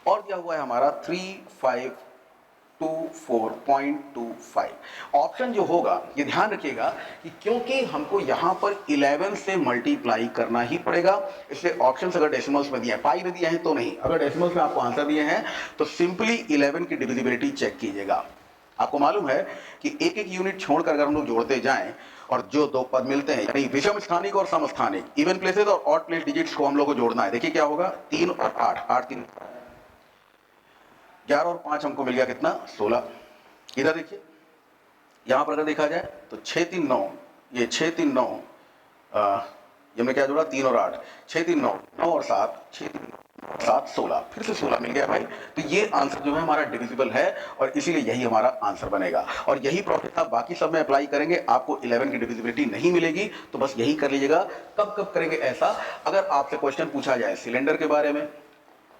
और दिया हुआ है हमारा 3524.25। ऑप्शन जो होगा ये ध्यान रखिएगा कि क्योंकि हमको यहां पर 11 से मल्टीप्लाई करना ही पड़ेगा, इसलिए ऑप्शंस अगर डेसिमल्स में दिए हैं, पाई में दिए हैं तो नहीं, अगर डेसिमल्स में आपको आंसर दिए हैं तो सिंपली 11 की डिविजिबिलिटी चेक कीजिएगा। आपको मालूम है कि एक एक यूनिट छोड़कर अगर हम लोग जोड़ते जाएं और जो दो पद मिलते हैं, यानी विषम स्थानिक और समस्थानिक, इवन प्लेसेस और ऑड प्लेस डिजिट्स को हम लोग को जोड़ना है। देखिए क्या होगा, 3 और 8, 8 3 11 और 5 हमको मिल गया कितना 16। इधर देखिए, यहां पर अगर देखा जाए तो 6 3 9, ये 6 3 9, ये हमने क्या जोड़ा 3 और 8, 6 3 9, 9 और 7, 6 3 7 16, फिर से 16 मिल गया भाई। तो ये आंसर जो है हमारा डिविजिबल है और इसीलिए यही हमारा आंसर बनेगा। और यही प्रोसेस आप बाकी सब में अप्लाई करेंगे, आपको 11 की डिविजिबिलिटी नहीं मिलेगी, तो बस यही कर लीजिएगा। कब कब करेंगे ऐसा, अगर आपसे क्वेश्चन पूछा जाए सिलेंडर के बारे में,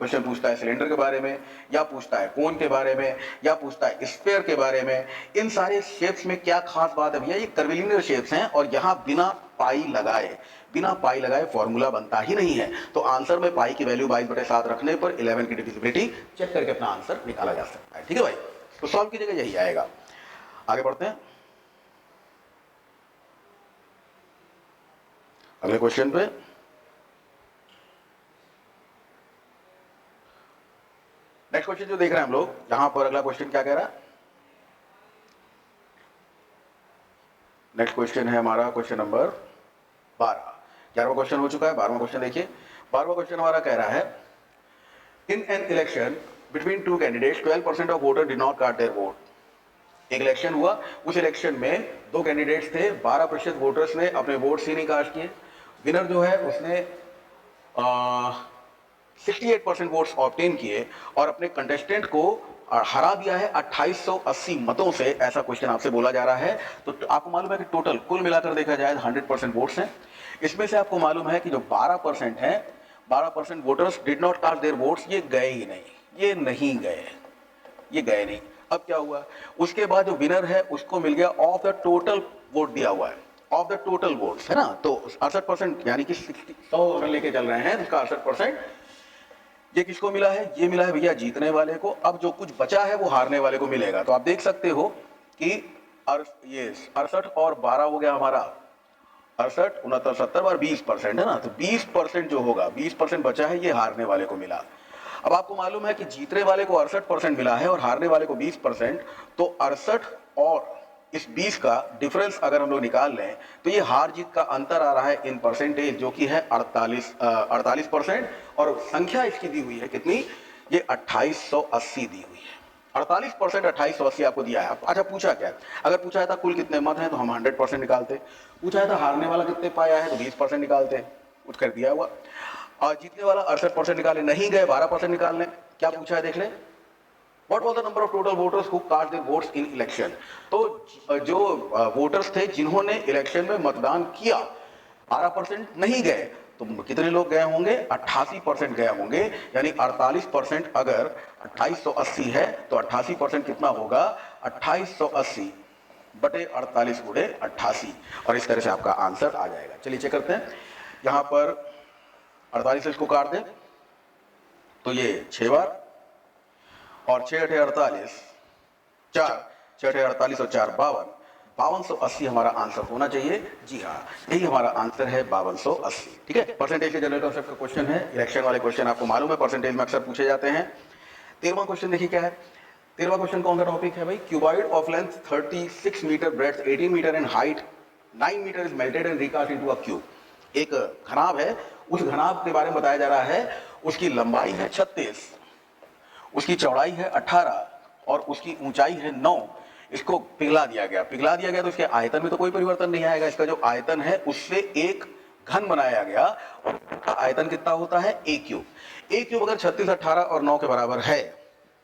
क्वेश्चन पूछता है सिलेंडर के बारे में, या पूछता है कोन के बारे में, या पूछता है स्फीयर के बारे में, इन सारे शेप्स में क्या खास बात है भैया, ये कर्विलिनियर शेप्स हैं और यहां बिना पाई लगाए फॉर्मूला बनता ही नहीं है। तो आंसर में पाई की वैल्यू 22/7 रखने पर 11 की डिविजिबिलिटी चेक करके अपना आंसर निकाला जा सकता है। ठीक है भाई, तो सॉल्व की जगह यही आएगा। आगे बढ़ते हैं अगले क्वेश्चन पे। नेक्स्ट क्वेश्चन जो देख रहे हैं हम लोग, यहां पर अगला क्वेश्चन क्या कह रहा है, नेक्स्ट क्वेश्चन है हमारा क्वेश्चन नंबर 12। 11वां क्वेश्चन हो चुका है, 12वां क्वेश्चन देखिए। 12वां क्वेश्चन हमारा कह रहा है, in an election between two candidates 12% of voter did not cast their vote. एक इलेक्शन हुआ, उस इलेक्शन में दो कैंडिडेट्स थे, 12% वोटर्स ने अपने वोट ही नहीं कास्ट किए। विनर जो है उसने 68% वोट्स ऑब्टेन किए और अपने कंटेस्टेंट को हरा दिया है 2880 मतों से। ऐसा क्वेश्चन आपसे बोला जा रहा है। तो आपको मालूम है कि टोटल कुल मिलाकर देखा जाए 100% वोट्स हैं। इसमें से आपको मालूम है कि जो 12% है, 12% voters did not cast their votes, ये गए ही नहीं, ये नहीं गए, ये गए नहीं। अब क्या हुआ, उसके बाद जो विनर है उसको मिल गया ऑफ द टोटल वोट दिया हुआ है, ऑफ द टोटल वोट्स है ना, तो 68% यानी कि 100 अगर लेके चल रहे हैं, उसका 68% ये किसको मिला है, ये मिला है भैया जीतने वाले को। अब जो कुछ बचा है वो हारने वाले को मिलेगा। तो आप देख सकते हो कि ये 68 और 12 हो गया हमारा 68, 69, 70 और 20% है ना, तो 20% जो होगा, 20% बचा है, ये हारने वाले को मिला। अब आपको मालूम है कि जीतने वाले को 68% मिला है और हारने वाले को 20%, तो 68 और इस 20 का डिफरेंस अगर हम लोग निकाल लें तो ये हार जीत का अंतर आ रहा है इन परसेंटेज, जो कि है 48%, और संख्या इसकी दी हुई है कितनी, ये 2880 दी हुई है। 48% 2880 आपको दिया है। अच्छा पूछा क्या, अगर पूछा था कुल कितने मत हैं तो हम 100% निकालते, पूछा था हारने वाला कितने पाया है तो 20% निकालते, कुछ कर दिया हुआ। और जीतने वाला 68% निकाले, नहीं गए 12% निकालने। क्या पूछा है देख ले, What was the number of total voters who cast their votes in election? तो जो वोटर्स थे जिन्होंने इलेक्शन में मतदान किया, 12% नहीं गए, तो कितने लोग गए होंगे, 88% गए होंगे। यानी 48% अगर 2880 है तो 88% कितना होगा, 2880 बटे 48 गुणे 88, और इस तरह से आपका आंसर आ जाएगा। चलिए चेक करते हैं, यहां पर 48 इसको काट दें तो ये 6 बार, और 6 8 48, 4 6 8 48 और 4 52, 5280 हमारा आंसर होना चाहिए। जी हाँ, यही हमारा आंसर है 5280। ठीक है, परसेंटेज के जनरल कॉन्सेप्ट का क्वेश्चन है, इलेक्शन वाले क्वेश्चन आपको मालूम है परसेंटेज में अक्सर पूछे जाते हैं। 13वां क्वेश्चन देखिए क्या है। 13वां क्वेश्चन कौन सा टॉपिक है भाई, cuboid of length 36 metre, breadth 18 metre and height 9 metre is melted and recast into a cube. एक घनाभ है, उस घनाभ के बारे में बताया जा रहा है, उसकी लंबाई है 36, उसकी चौड़ाई है 18 और उसकी ऊंचाई है 9। इसको पिघला दिया गया तो इसके आयतन में तो कोई परिवर्तन नहीं आएगा। इसका जो आयतन है उससे एक घन बनाया गया और आयतन कितना होता है ए क्यूब अगर 36, 18 और 9 के बराबर है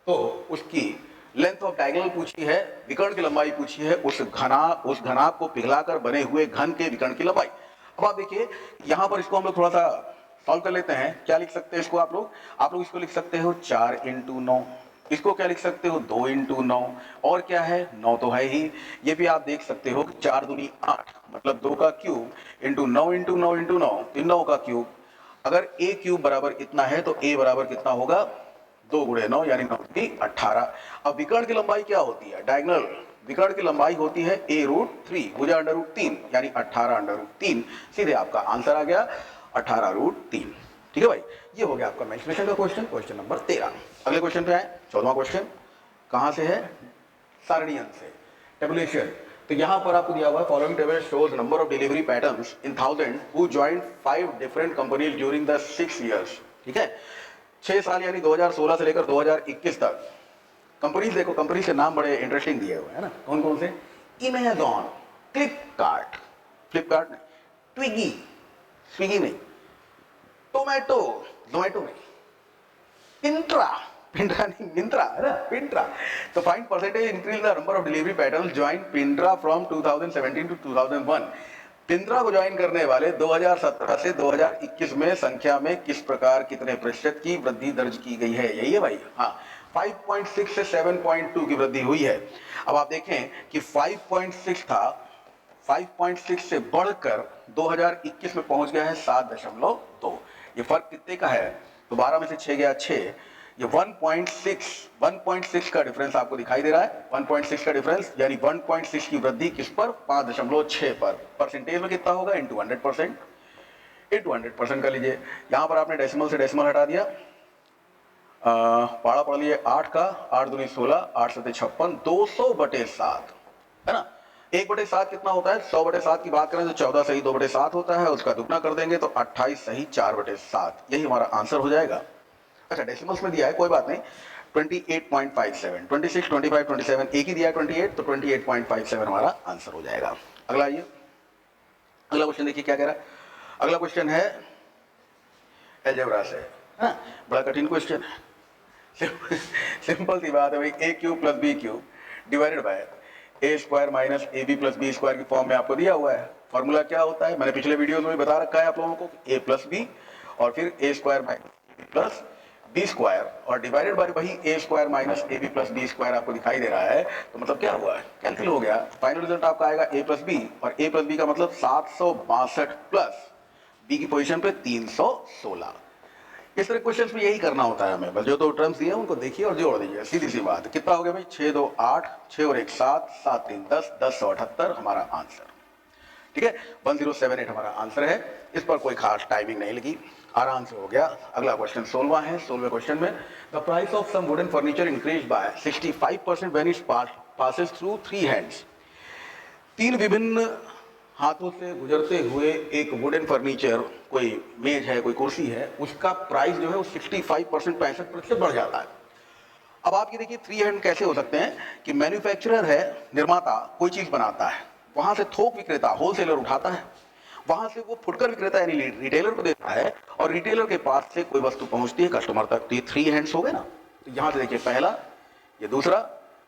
तो उसकी लेंथ ऑफ डायगोनल पूछी है, विकर्ण की लंबाई पूछी है, उस घनाभ को पिघलाकर बने हुए घन के विकर्ण की लंबाई। अब आप देखिए यहां पर इसको हम लोग थोड़ा सा सॉल्व कर लेते हैं। क्या लिख सकते हैं इसको आप लोग इसको लिख सकते हो 4 इंटू 9, इसको क्या लिख सकते हो 2 इंटू 9, और क्या है 9 तो है ही। ये भी आप देख सकते हो 4 दूनी 8 मतलब 2 का क्यूब इंटू 9 इंटू 9 इंटू 9 9 का क्यूब। अगर ए क्यूब बराबर इतना है तो ए बराबर कितना होगा 2 गुणे 9 यानी 9 की 18। अब विकर्ण की लंबाई क्या होती है, डायगोनल विकर्ण की लंबाई होती है a√3 भुजा √3 यानी 18√3। सीधे आपका आंसर आ गया 18√3। ठीक है भाई, ये हो गया आपका मेंशुरेशन का क्वेश्चन नंबर 13। अगले क्वेश्चन पे आए, 14वां क्वेश्चन कहां से है, सारणी अंक से, टेबुलेशन। तो यहां पर आपको दिया हुआ है following table shows number of delivery patterns in 1000 who joined 5 different companies during the 6 years. ठीक है, 6 साल यानी 2016 से लेकर 2021 तक। कंपनीज देखो, कंपनी के नाम बड़े इंटरेस्टिंग दिए हुए हैं ना, कौन कौन से, इमेजॉन, फ्लिपकार्ट नहीं, स्विगी नहीं, टोमेटो नहीं, पिंट्रा नहीं, मिंत्रा है ना, पिंट्रा। तो find percentage increase the number of delivery pattern join Pintra from 2017 to 2001। Pintra को ज्वाइन करने वाले 2017 से 2021 में संख्या में किस प्रकार कितने प्रतिशत की वृद्धि दर्ज की गई है, यही है भाई। हाँ, 5.6 से 7.2 की वृद्धि हुई है। अब आप देखें कि 5.6 था, 5.6 से बढ़कर 2021 में पहुंच गया है 7.2। ये फर्क कितने का है, तो 12 में से 6 गया 6, ये 1.6 का डिफरेंस आपको दिखाई दे रहा है। 1.6 का डिफरेंस यानी 1.6 की वृद्धि किस पर, 5.6 पर। परसेंटेज में कितना होगा, इंटू 100%, इंटू 100% कर लीजिए। यहां पर आपने डेसिमल से डेसिमल हटा दिया, पाड़ा पढ़ लिए 8 का, 8 दूनी 16, 8 सते 56, 200/7 है ना। 1/7 कितना होता है, 100/7 की बात करें तो 14 सही 2/7 होता है, उसका दुगना कर देंगे तो 28 सही 4/7, यही हमारा आंसर हो जाएगा। अच्छा, डेसिमल्स में दिया है, कोई बात नहीं, 28.57, 26, 25, 27 एक ही दिया है 28, तो 28.57 हमारा आंसर हो जाएगा। अगला आइए, अगला क्वेश्चन देखिए क्या कह रहा है। अगला क्वेश्चन है अलजेब्रा से, हाँ, बड़ा कठिन क्वेश्चन है। सिंपल सी बात है भाई, a cube plus b cube divided by a square minus A B plus B square की फॉर्म में आपको दिया हुआ है। फॉर्मूला क्या होता है, मैंने पिछले वीडियो में बता रखा है आप लोगों को, a प्लस बी और फिर A square minus plus B square और डिवाइडेड बाय वही A square minus A B plus B square आपको दिखाई दे रहा है। तो मतलब क्या हुआ है, कैंसिल हो गया। फाइनल रिजल्ट आपका आएगा a प्लस बी, और a प्लस बी का मतलब 762 प्लस बी की पोजीशन पे 316। इस तरह क्वेश्चंस में यही करना होता है हमें, बस जो दो टर्म्स दिए उनको देखिए और जोड़ दीजिए, सीधी सी बात। कितना हो गया भाई, 6 2 8, 6 और 1 7, 7 3 10, 1078 हमारा आंसर। ठीक है, 1078 हमारा आंसर है। इस पर कोई खास टाइमिंग नहीं लगी, आराम से हो गया। अगला क्वेश्चन 16वां है। 16वें क्वेश्चन में the price of some wooden furniture increase by 65% when it passes through 3 hands. 3 विभिन्न हाथों से गुजरते हुए एक वुडन फर्नीचर, कोई मेज है, कोई कुर्सी है, उसका प्राइस जो है वो 65% 65% बढ़ जाता है। अब आप ये देखिए 3 हैंड कैसे हो सकते हैं कि मैन्युफैक्चरर है, निर्माता कोई चीज बनाता है, वहां से थोक विक्रेता होलसेलर उठाता है, वहां से वो फुटकर विक्रेता यानी रिटेलर को देता है, और रिटेलर के पास से कोई वस्तु पहुंचती है कस्टमर तक। तो ये 3 हैंड्स हो गए ना। तो यहां से देखिए, पहला, ये दूसरा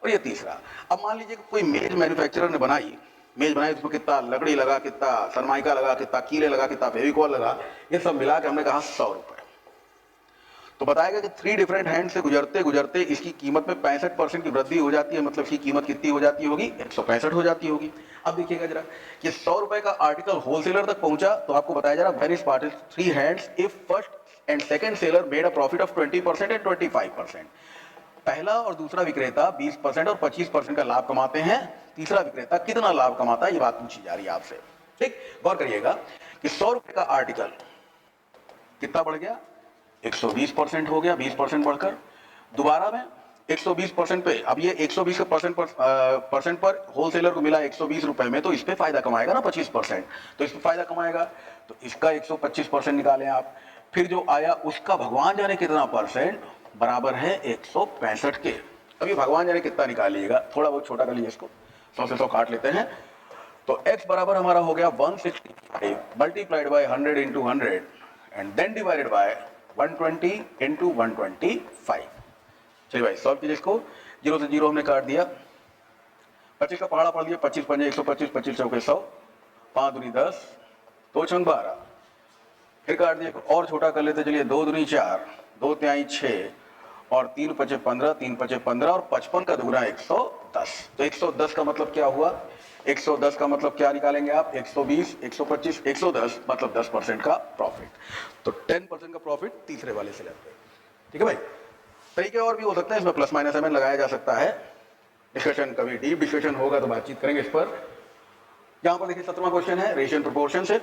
और ये तीसरा। अब मान लीजिए कोई मेज मैन्युफैक्चरर ने बनाई, मेज बनाई, उसमें कितना लकड़ी लगा, कितना सनमाइका लगा, कितना कीले लगा, कितना फेविकॉल लगा, ये सब मिला के हमने कहा 100 रुपए। तो बताएगा कि 3 डिफरेंट हैंड से गुजरते गुजरते इसकी कीमत में 65% की वृद्धि हो जाती है। मतलब इसकी कीमत कितनी हो जाती होगी, 165 हो जाती होगी। अब देखिएगा जरा, ये 100 रुपए का आर्टिकल होलसेलर तक पहुंचा तो आपको बताया जा रहा है very part 3 hands if first and second seller made a profit of 20% and 25%। पहला और दूसरा विक्रेता 20% और 25% का लाभ कमाते हैं, तीसरा विक्रेता कितना लाभ कमाता है, ये बात पूछी जा रही है आपसे। ठीक, गौर करिएगा कि 100 रुपए का आर्टिकल कितना बढ़ गया, 120% हो गया, 20% बढ़कर। दोबारा में 120% पे। अब ये 120 के परसेंट पर होलसेलर को मिला 120 रुपए में, तो इस पे फायदा कमाएगा ना 25%, तो इस पे फायदा कमाएगा। तो इसका 125% निकालें आप। फिर जो आया उसका भगवान जाने कितना परसेंट, बराबर है 165 के। अभी भगवान जाने कितना निकालिएगा, थोड़ा बहुत छोटा कर लीजिए इसको, 100 से 100 काट लेते हैं। तो x बराबर हमारा हो गया 165 multiplied by 100 into 100 and then divided by 120 into 125। चलिए भाई सॉल्व कीजिए इसको। 0 से 0 हमने काट दिया, 25 का पहाड़ा पढ़ लिया, 25 पंजे 125, 25 चौके 100, 5 दूनी 10, 2 छंग 12। फिर काट दिया, और छोटा कर लेते चलिए, 2 दूनी 4, 2 तिहाई 6 और 3 पचे 15, 3 पचे 15 और 55 का दुगुना 110। तो 110 का मतलब क्या हुआ, 110 का मतलब क्या निकालेंगे आप, 120, 125, 110 मतलब 10% का प्रॉफिट। तो 10% का प्रॉफिट तीसरे वाले से लेते हैं। ठीक है भाई, तरीके और भी हो सकते हैं, इसमें प्लस माइनस एमएन लगाया जा सकता है। डिस्कशन कभी डीप डिस्कशन होगा तो बातचीत करेंगे इस पर। यहाँ पर देखिए 17वां क्वेश्चन है रेशियो प्रोपोर्शन से।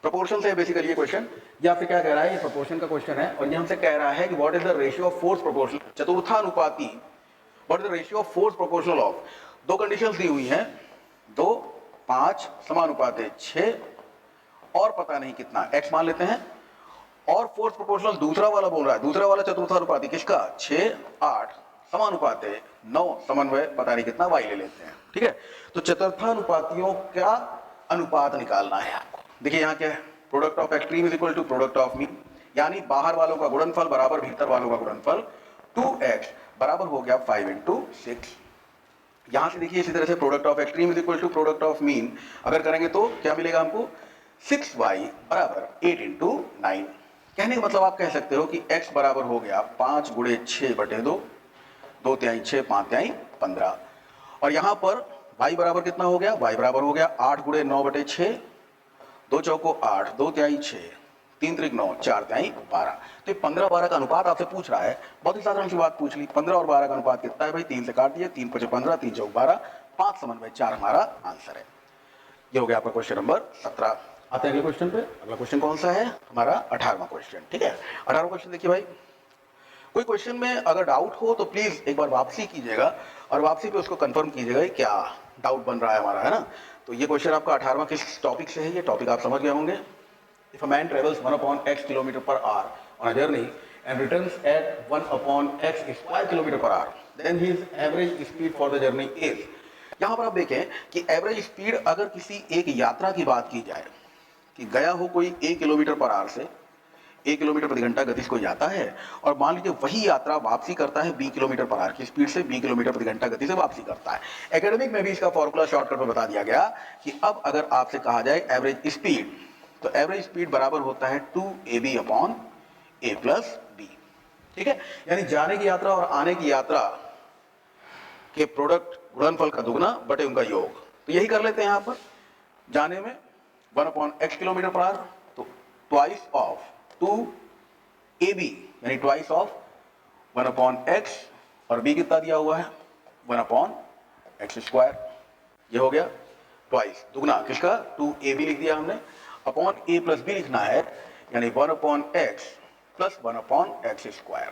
प्रोपोर्शन से बेसिकली ये क्वेश्चन, या फिर क्या कह रहा है, ये प्रोपोर्शन का क्वेश्चन है और ये हमसे कह रहा है कि what is the ratio of fourth proportional, चतुर्थानुपाती, what is the ratio of fourth proportional of, दो कंडीशंस दी हुई हैं, 2, 5 समानुपात 6 और पता नहीं कितना x मान लेते हैं, और फोर्स प्रोपोर्शनल दूसरा वाला बोल रहा है, दूसरा वाला चतुर्थानुपाती किसका, 6, 8 समानुपात 9 समन्वय पता नहीं कितना y ले लेते हैं। ठीक है, तो चतुर्थानुपातियों का अनुपात निकालना है आपको। देखिए यहाँ क्या है, product of extreme is equal to product of mean, यानी बाहर वालों का गुणनफल बराबर भीतर वालों का गुणनफल। 2x बराबर हो गया 5 इंटू 6। यहां से देखिए इसी तरह से product of extreme is equal to product of mean अगर करेंगे तो क्या मिलेगा हमको, 6y बराबर 8 इंटू 9। कहने का मतलब आप कह सकते हो कि x बराबर हो गया 5 गुणे 6 बटे 2, 2 तिहाई 6, 5 तिहाई 15। और यहां पर y बराबर कितना हो गया, y बराबर हो गया 8 गुणे 9 बटे 6, 2 चौको 8, 2 तिहाई 6, 3 त्रिक 9, 4 तिहाई 12। तो 15-12 का अनुपात आपसे पूछ रहा है, बहुत ही साधारण सी बात पूछ ली। 15 और 12 का अनुपात कितना है भाई, 3 से काट दिए, 3 पचे 15, 3 चौक 12, 5 समन्वय 4 हमारा आंसर है। ये हो गया आपका क्वेश्चन नंबर 17। आते हैं अगले क्वेश्चन पे। अगला क्वेश्चन कौन सा है, हमारा 18वां क्वेश्चन। ठीक है, 18वां क्वेश्चन देखिए भाई, कोई क्वेश्चन में अगर डाउट हो तो प्लीज एक बार वापसी कीजिएगा और वापसी पे उसको कंफर्म कीजिएगा क्या डाउट बन रहा है हमारा, है ना। तो ये क्वेश्चन आपका 18वां किस टॉपिक से है, ये टॉपिक आप समझ गए होंगे। If a man travels 1/x kilometer per hour on a journey and returns at 1/x square kilometer per hour, then his average speed for the journey is। यहाँ पर आप देखें कि एवरेज स्पीड अगर किसी एक यात्रा की बात की जाए कि गया हो कोई 1 किलोमीटर पर आवर से 1 किलोमीटर प्रति घंटा गति से कोई जाता है और मान लीजिए वही यात्रा वापसी करता है 20 किलोमीटर पर आवर की स्पीड से 20 किलोमीटर प्रति घंटा गति से वापसी करता है। एकेडमिक में भी इसका फॉर्मूला शॉर्टकट में बता दिया गया कि अब अगर आपसे कहा जाए एवरेज स्पीड, तो एवरेज स्पीड बराबर होता है 2ab upon a plus B. ठीक है, यानी जाने की यात्रा और आने की यात्रा के प्रोडक्ट गुणनफल का दुगना बटे उनका योग। तो यही कर लेते हैं यहाँ पर, जाने में 1/x किलोमीटर पर आवर, तो ट्वाइस ऑफ 2ab यानी ट्वाइस ऑफ 1/x और b कितना दिया हुआ है 1/x स्क्वायर। ये हो गया ट्वाइस, दुगना किसका, 2ab लिख दिया हमने, अपॉन a प्लस b लिखना है यानी 1/x प्लस 1/x स्क्वायर।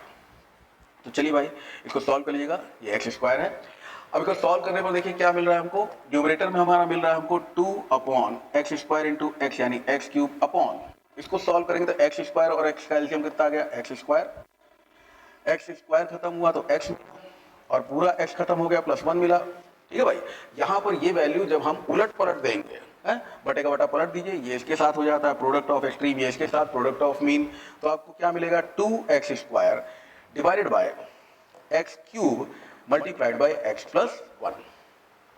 तो चलिए भाई इसको सॉल्व कर लीजिएगा, ये x स्क्वायर है। अब इसको सॉल्व करने पर देखिए क्या मिल रहा है हमको, न्यूमरेटर में हमारा मिल रहा है हमको 2/x स्क्वायर इंटू x यानी x क्यूब अपॉन, इसको सॉल्व करेंगे तो x स्क्वायर और x का एलसीएम कितना आ गया, x स्क्वायर खत्म हुआ तो x और पूरा x खत्म हो गया प्लस 1 मिला। ठीक है भाई, यहाँ पर ये वैल्यू जब हम उलट पलट देंगे, बटे का बटा पलट दीजिए, ये इसके साथ हो जाता है प्रोडक्ट ऑफ एक्सट्रीम, ये इसके साथ प्रोडक्ट ऑफ मीन, तो आपको क्या मिलेगा 2x square divided by x cube multiplied by x plus 1।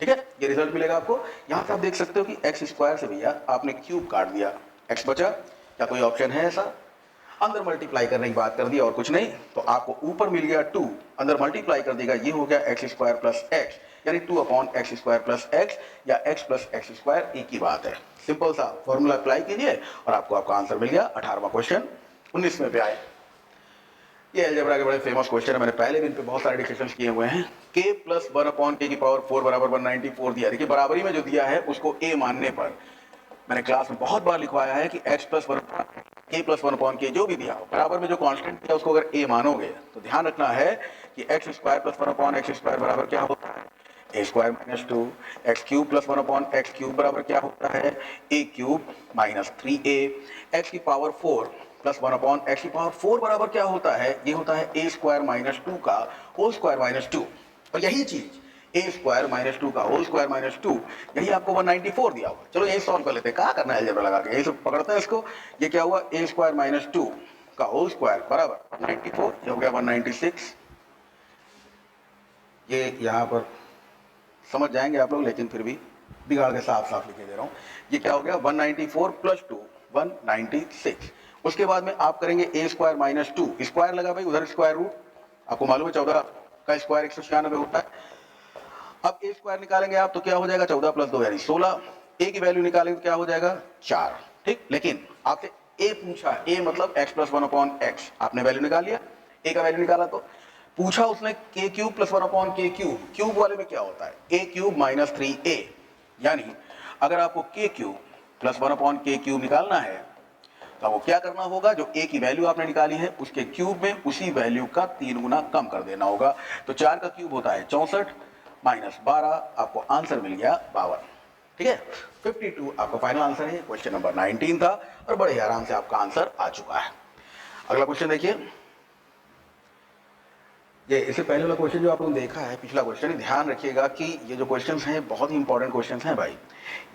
ठीक है, ये रिजल्ट मिलेगा आपको। यहाँ से आप देख सकते हो कि x स्क्वायर से भैया आपने क्यूब काट दिया, x बचा, क्या कोई ऑप्शन है ऐसा, अंदर मल्टीप्लाई करने की बात कर दी और कुछ नहीं, तो आपको ऊपर मिल गया 2, अंदर मल्टीप्लाई कर देगा, ये हो गया x स्क्वायर प्लस x यानी 2/x स्क्वायर प्लस x या x प्लस x स्क्वायर, एक ही बात है। सिंपल सा फॉर्मूला अप्लाई कीजिए और आपको आपका आंसर मिल गया। 18वां क्वेश्चन 19वें पे आए। ये अलजेब्रा के बड़े फेमस क्वेश्चन है, मैंने पहले भी इन पे बहुत सारे डिस्कशन किए हुए हैं। k प्लस 1/k की पावर 4 बराबर 194 दिया। देखिए बराबरी में जो दिया है उसको a मानने पर मैंने क्लास में बहुत बार लिखवाया है कि x plus 1 a plus 1/k जो भी दिया हो, बराबर में जो कांस्टेंट दिया उसको अगर a मानोगे तो ध्यान रखना है कि x स्क्वायर प्लस 1/x² बराबर क्या होता है a square minus 2, x cube plus 1/x³ बराबर क्या होता है a cube minus 3a, x की पावर 4 प्लस 1/x की पावर 4 बराबर क्या होता है, ये होता है a स्क्वायर माइनस 2 का होल स्क्वायर माइनस 2। और यही चीज a स्क्वायर माइनस 2 का होल स्क्वायर माइनस 2, यही आपको 194 दिया हुआ। चलो यही सॉल्व कर लेते हैं, क्या करना है अलजेब्रा लगा के, यही सब पकड़ते हैं इसको। ये क्या हुआ, a स्क्वायर माइनस 2 का होल स्क्वायर बराबर 194, ये हो गया 196। ये यहाँ पर समझ जाएंगे आप लोग, लेकिन फिर भी बिगाड़ के साफ साफ लिखे दे रहा हूँ। ये क्या हो गया 194 प्लस 2 196। उसके बाद में आप करेंगे a स्क्वायर माइनस 2, स्क्वायर लगा भाई, उधर स्क्वायर रूट, आपको मालूम है 14 का स्क्वायर 196 होता है। अब a स्क्वायर निकालेंगे आप तो क्या हो जाएगा 14 प्लस 2 यानी 16, a की वैल्यू निकालेंगे तो क्या हो जाएगा 4। ठीक, लेकिन आपसे a पूछा, a मतलब x प्लस 1/x, आपने वैल्यू निकाल लिया, a का वैल्यू निकाला तो पूछा उसने k cube plus 1/k cube, cube वाले में क्या होता है a क्यूब माइनस 3a, यानी अगर आपको k cube plus 1/k cube निकालना है तो आपको क्या करना होगा, जो a की वैल्यू आपने निकाली है उसके क्यूब में उसी वैल्यू का 3 गुना कम कर देना होगा। तो 4 का क्यूब होता है 64 माइनस 12, आपको आंसर मिल गया 52। ठीक है, 52 आपका फाइनल आंसर है। क्वेश्चन नंबर 19 था और बड़े आराम से आपका आंसर आ चुका है। अगला क्वेश्चन देखिए, ये इससे पहले वाला क्वेश्चन जो आप लोगों ने देखा है पिछला क्वेश्चन, ध्यान रखिएगा कि ये जो क्वेश्चंस हैं बहुत ही इंपॉर्टेंट क्वेश्चंस हैं भाई।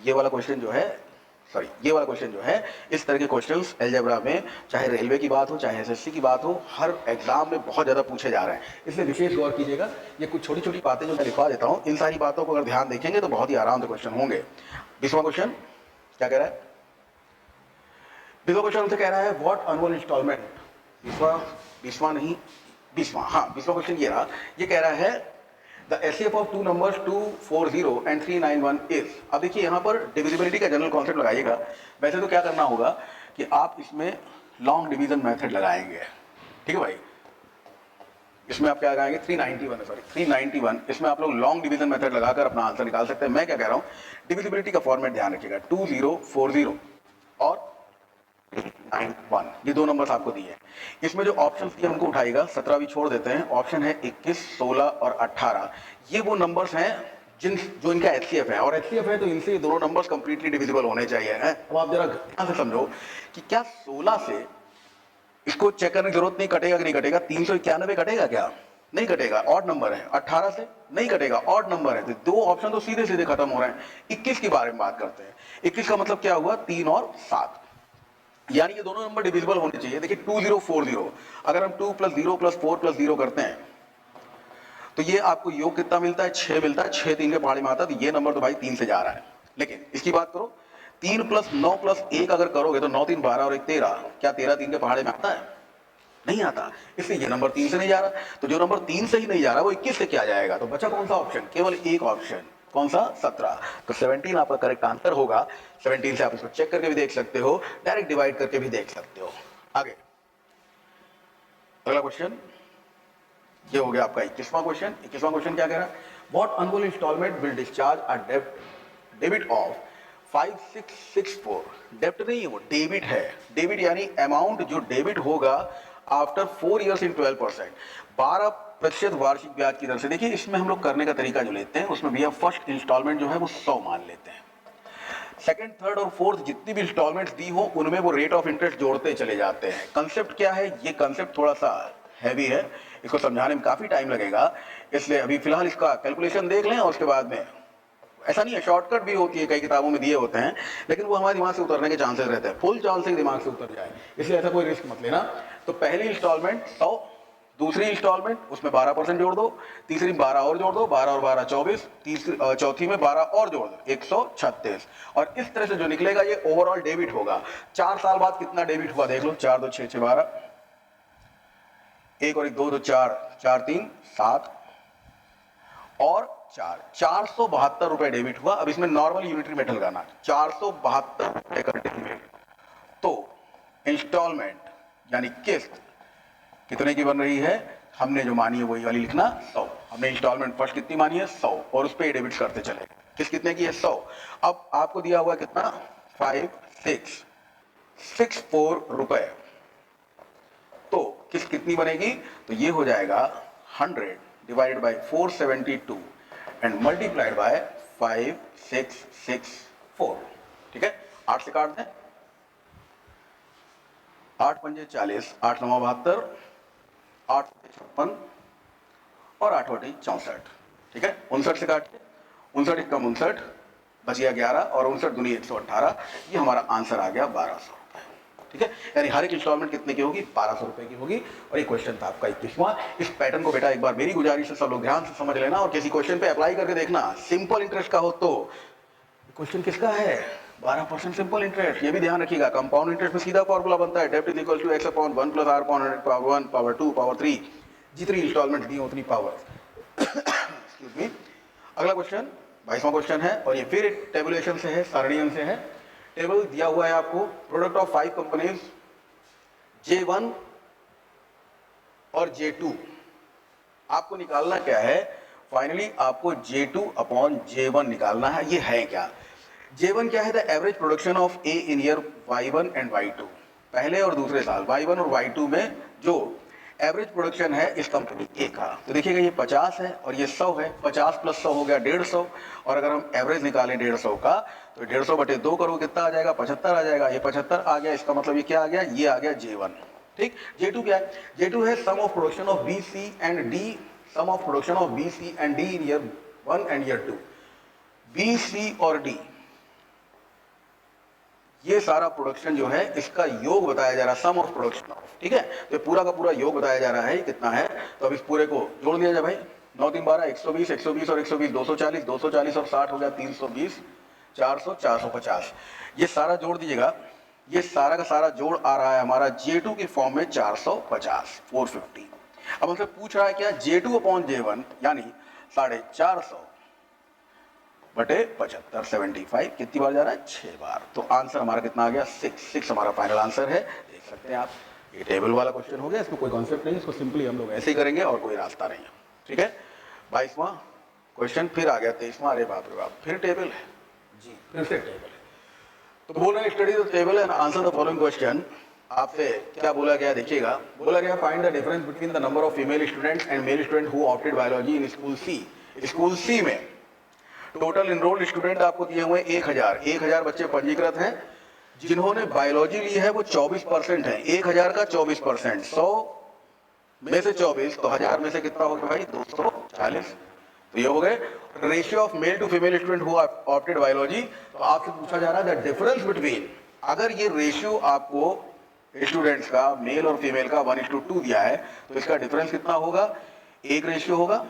ये वाला क्वेश्चन जो है, सॉरी ये वाला क्वेश्चन जो है, इस तरह के क्वेश्चंस अलजेब्रा में चाहे रेलवे की बात हो चाहे एसएससी की बात हो, हर एग्जाम में बहुत ज़्यादा पूछे जा रहे हैं, इसलिए विशेष गौर कीजिएगा। ये कुछ छोटी छोटी बातें जो मैं लिखवा देता हूँ, इन सारी बातों को अगर ध्यान देखेंगे तो बहुत ही आराम से क्वेश्चन होंगे। 20वां क्वेश्चन क्या कह रहा है, 20वां क्वेश्चन हमसे कह रहा है व्हाट अनमोल इंस्टॉलमेंट, 20वां क्वेश्चन ये रहा। ये कह रहा है the HCF of two numbers 240 and 391 is. अब देखिए यहाँ पर डिविजिबिलिटी का जनरल कॉन्सेप्ट लगाइएगा। वैसे तो क्या करना होगा कि आप इसमें लॉन्ग डिवीजन मेथड लगाएंगे, ठीक है भाई। इसमें आप क्या लगाएंगे 391, इसमें आप लोग लॉन्ग डिवीजन मेथड लगाकर अपना आंसर निकाल सकते हैं। मैं क्या कह रहा हूँ, डिविजिबिलिटी का फॉर्मेट ध्यान रखिएगा, 2040 और 91, ये दो नंबर्स आपको दिए हैं। इसमें जो ऑप्शन दिए उनको उठाइएगा, 17 भी छोड़ देते हैं। ऑप्शन है 21, 16 और 18, ये वो नंबर्स हैं जो इनका एचसीएफ है, और एचसीएफ है तो इनसे दोनों नंबर्स कंप्लीटली डिविजिबल होने चाहिए। अब आप जरा ध्यान से समझो कि क्या 16 से इसको चेक करने की जरूरत नहीं, कटेगा कि नहीं कटेगा, 391 कटेगा क्या, नहीं कटेगा, ऑड नंबर है। 18 से नहीं कटेगा, ऑड नंबर है। तो दो ऑप्शन तो सीधे सीधे खत्म हो रहे हैं। 21 के बारे में बात करते हैं, 21 का मतलब क्या हुआ 3 और 7, यानी ये दोनों नंबर डिविजिबल होने चाहिए। देखिए 2040, अगर हम 2 + 0 + 4 + 0 करते हैं तो ये आपको योग कितना मिलता है, 6 मिलता है। 6 3 के पहाड़ी में आता है, तो ये नंबर तो भाई 3 से जा रहा है। लेकिन इसकी बात करो 3 + 9 + 1 अगर करोगे तो 9 3 12 और 1 13, क्या 13 3 के पहाड़े में आता है, नहीं आता, इसलिए ये नंबर 3 से नहीं जा रहा। तो जो नंबर 3 से ही नहीं जा रहा वो 21 से क्या जाएगा, तो बचा कौन सा ऑप्शन, केवल एक ऑप्शन, कौन सा 17। तो 17 आपका करेक्ट आंसर होगा। 17 से आप इसको चेक करके भी देख सकते हो, डायरेक्ट डिवाइड करके भी देख सकते हो। आगे अगला क्वेश्चन, ये हो गया आपका 21वां क्वेश्चन। 21वां क्वेश्चन क्या कह रहा है, what annual instalment will discharge a debit of 5664। डेब्ट नहीं है वो, डेबिट है। डेबिट यानी अमाउंट जो डेबिट होगा आफ्टर 4 ईयर्स इन 12%, 12% वार्षिक ब्याज की दर से। देखिए इसमें हम लोग करने का तरीका जो लेते हैं उसमें भैया फर्स्ट इंस्टॉलमेंट जो है वो 100 मान लेते हैं, सेकंड थर्ड और फोर्थ जितनी भी इंस्टॉलमेंट्स दी हो उनमें वो रेट ऑफ इंटरेस्ट जोड़ते चले जाते हैं। कंसेप्ट क्या है, ये कंसेप्ट थोड़ा सा हैवी है, इसको समझाने में काफी टाइम लगेगा, इसलिए अभी फिलहाल इसका कैलकुलेशन देख लें और उसके बाद में, ऐसा नहीं है शॉर्टकट भी होती है, कई किताबों में दिए होते हैं, लेकिन वो हमारे दिमाग से उतरने के चांसेस रहते हैं, फुल चाल से दिमाग से उतर जाए, इसलिए ऐसा कोई रिस्क मत लेना। तो पहली इंस्टॉलमेंट 100, दूसरी इंस्टॉलमेंट उसमें 12% जोड़ दो, तीसरी 12 और जोड़ दो, 12 और 12 24, तीसरी चौथी में 12 और जोड़ दो 136, और इस तरह से जो निकलेगा ये ओवरऑल डेबिट होगा। 4 साल बाद कितना डेबिट हुआ देख लो, 4 2 6 6 12, 1 और 1 2 2 4, 4 3 7 और 4, 472 रुपए डेबिट हुआ। अब इसमें नॉर्मल यूनिटरी मेथड लगाना, 472 रुपए का डेबिट। तो इंस्टॉलमेंट यानी किस्त कितने की बन रही है, हमने जो मानी है वही वाली लिखना 100। हमने इंस्टॉलमेंट फर्स्ट कितनी मानी है 100, और उस पर डेबिट करते चले। किस्त कितने की है 100। अब आपको दिया हुआ कितना 5 6 64 रुपए। तो कितनी बनेगी? तो ये हो जाएगा 100 divided by 472 and multiplied by 5664। ठीक है, 8 से काट दें, 8 पंजे 40, 8 नवा 72, 8 56 और 8 बटे 64। ठीक है, 59 से काट, 59 एक कम 59, बच गया 11 और 59 दूनी 118। ये हमारा आंसर आ गया 1200 रुपए। ठीक है, यानी हर एक इंस्टॉलमेंट कितने की होगी? 1200 रुपए की होगी। और ये क्वेश्चन था आपका 21वां। इस पैटर्न को बेटा एक बार मेरी गुजारिश है सब लोग ध्यान से समझ लेना और किसी क्वेश्चन पे अप्लाई करके देखना। सिंपल इंटरेस्ट का हो तो क्वेश्चन किसका है? 12% सिंपल इंटरेस्ट। ये भी ध्यान रखिएगा, कंपाउंड इंटरेस्ट में सीधा फॉर्मूला बनता है, डेब्ट is equal to x upon 1 plus r upon 100 power 1 power 2 power 3। जितनी इंस्टॉलमेंट दी उतनी पावर। Excuse me. अगला क्वेश्चन 22वां क्वेश्चन है और ये फिर एक टेबुलेशन से है, सारणीयन से है। टेबल दिया हुआ है आपको, प्रोडक्ट ऑफ 5 कंपनीज J1 और J2। आपको निकालना क्या है? फाइनली आपको J2 अपॉन J1 निकालना है। ये है क्या? J1 क्या है? The average production of A in year Y1 and Y2। पहले और दूसरे साल Y1 और Y2 में जो एवरेज प्रोडक्शन है इस कंपनी ए का। तो देखिएगा ये 50 है और ये 100 है, 50 प्लस 100 हो गया 150। और अगर हम एवरेज निकालें 150 का तो 150 बटे 2 करो, कितना आ जाएगा? 75 आ जाएगा। ये 75 आ गया, इसका मतलब ये क्या आ गया? ये आ गया J1। ठीक, J2 क्या है? J2 है sum of production of B C and D, sum of production of B C and D in year 1 and year 2। B C और डी ये सारा प्रोडक्शन जो है इसका योग बताया जा रहा है, सम ऑफ प्रोडक्शन ऑफ। ठीक है, तो पूरा का पूरा योग बताया जा रहा है कितना है। तो अब इस पूरे को जोड़ दिया जाए भाई, 9 3 12, 120, 120 और 120 240, 240 और 60 हो गया 320, 400, 450। ये सारा जोड़ दीजिएगा, ये सारा का सारा जोड़ आ रहा है हमारा J2 के फॉर्म में 450, 450। अब हमसे पूछ रहा है क्या? J2 अपॉन J1 यानी 450 बटे 75, 75 कितनी बार जा रहा है? 6 बार। तो आंसर हमारा कितना आ गया? 6 हमारा फाइनल आंसर है। देख सकते हैं आप, ये टेबल वाला क्वेश्चन हो गया, इसमें कोई कॉन्सेप्ट नहीं है, इसको सिंपली हम लोग ऐसे ही करेंगे और कोई रास्ता नहीं है। ठीक है, 22वां क्वेश्चन फिर आ गया, 23वां। अरे बाप रे बाप, फिर टेबल है जी, फिर से टेबल है। तो बोल रहे हैं study the table and answer the following question. आपसे क्या बोला गया? देखिएगा, बोला गया find the difference between the number of female students and male student who opted biology in school C. School C में टोटल इनरोल्ड स्टूडेंट आपको दिए हुए 1000 बच्चे पंजीकृत हैं। जिन्होंने बायोलॉजी ली है वो 24% है। 1000 का 24%, 100 में से 24, तो 1000 में से कितना हो गया भाई? 240। तो ये हो गए ratio of male to female student who opted biology. तो आपसे पूछा जा रहा है द डिफरेंस बिटवीन, अगर ये रेशियो आपको स्टूडेंट्स का मेल और फीमेल का 1:2 दिया है तो इसका डिफरेंस कितना होगा? एक रेशियो होगा।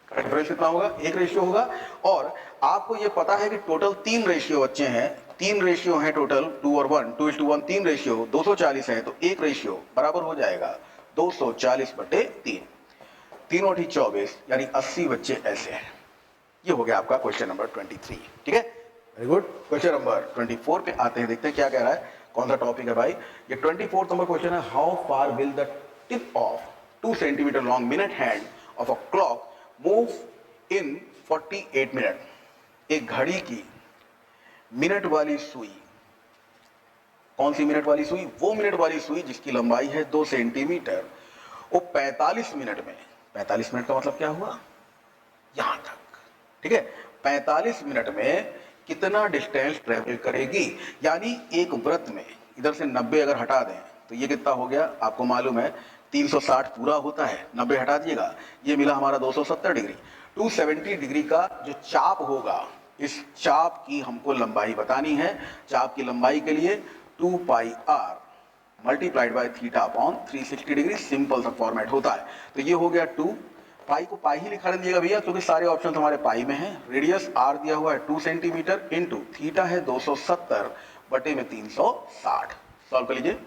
डिफरेंस कितना होगा? एक रेशियो होगा। और आपको ये पता है कि टोटल 3 रेशियो बच्चे हैं, 3 रेशियो हैं टोटल, 2 और 1, 2:1, 3 रेशियो 240 है। तो एक रेशियो बराबर हो जाएगा 240 बटे 3, 3 और 24 यानी 80 बच्चे ऐसे हैं। ये हो गया आपका क्वेश्चन नंबर 23। ठीक है, वेरी गुड। क्वेश्चन नंबर 24 पे आते हैं, देखते हैं क्या कह रहा है, कौन सा टॉपिक है भाई। ये 24 नंबर क्वेश्चन है, how far will the tip of 2 centimetre long minute hand of a clock move in 48 minute. एक घड़ी की मिनट वाली सुई, कौन सी मिनट वाली सुई? वो मिनट वाली सुई जिसकी लंबाई है 2 सेंटीमीटर, वो 45 मिनट में, 45 मिनट का मतलब क्या हुआ? यहां तक। ठीक है, 45 मिनट में कितना डिस्टेंस ट्रेवल करेगी? यानी एक वृत्त में इधर से 90 अगर हटा दें तो ये कितना हो गया? आपको मालूम है 360 पूरा होता है, 90 हटा दिएगा, ये मिला हमारा 270 डिग्री। 270 डिग्री का जो चाप होगा, इस चाप की हमको लंबाई बतानी है। चाप की लंबाई के लिए 2 पाई r multiplied by theta upon 360 degree, simple सा फॉर्मेट होता है। तो ये हो गया 2 पाई को पाई ही लिखा दीजिएगा भैया, क्योंकि सारे ऑप्शन हमारे पाई में हैं। रेडियस r दिया हुआ है 2 सेंटीमीटर इंटू थीटा है 270 बटे में 360। सॉल्व कर लीजिए,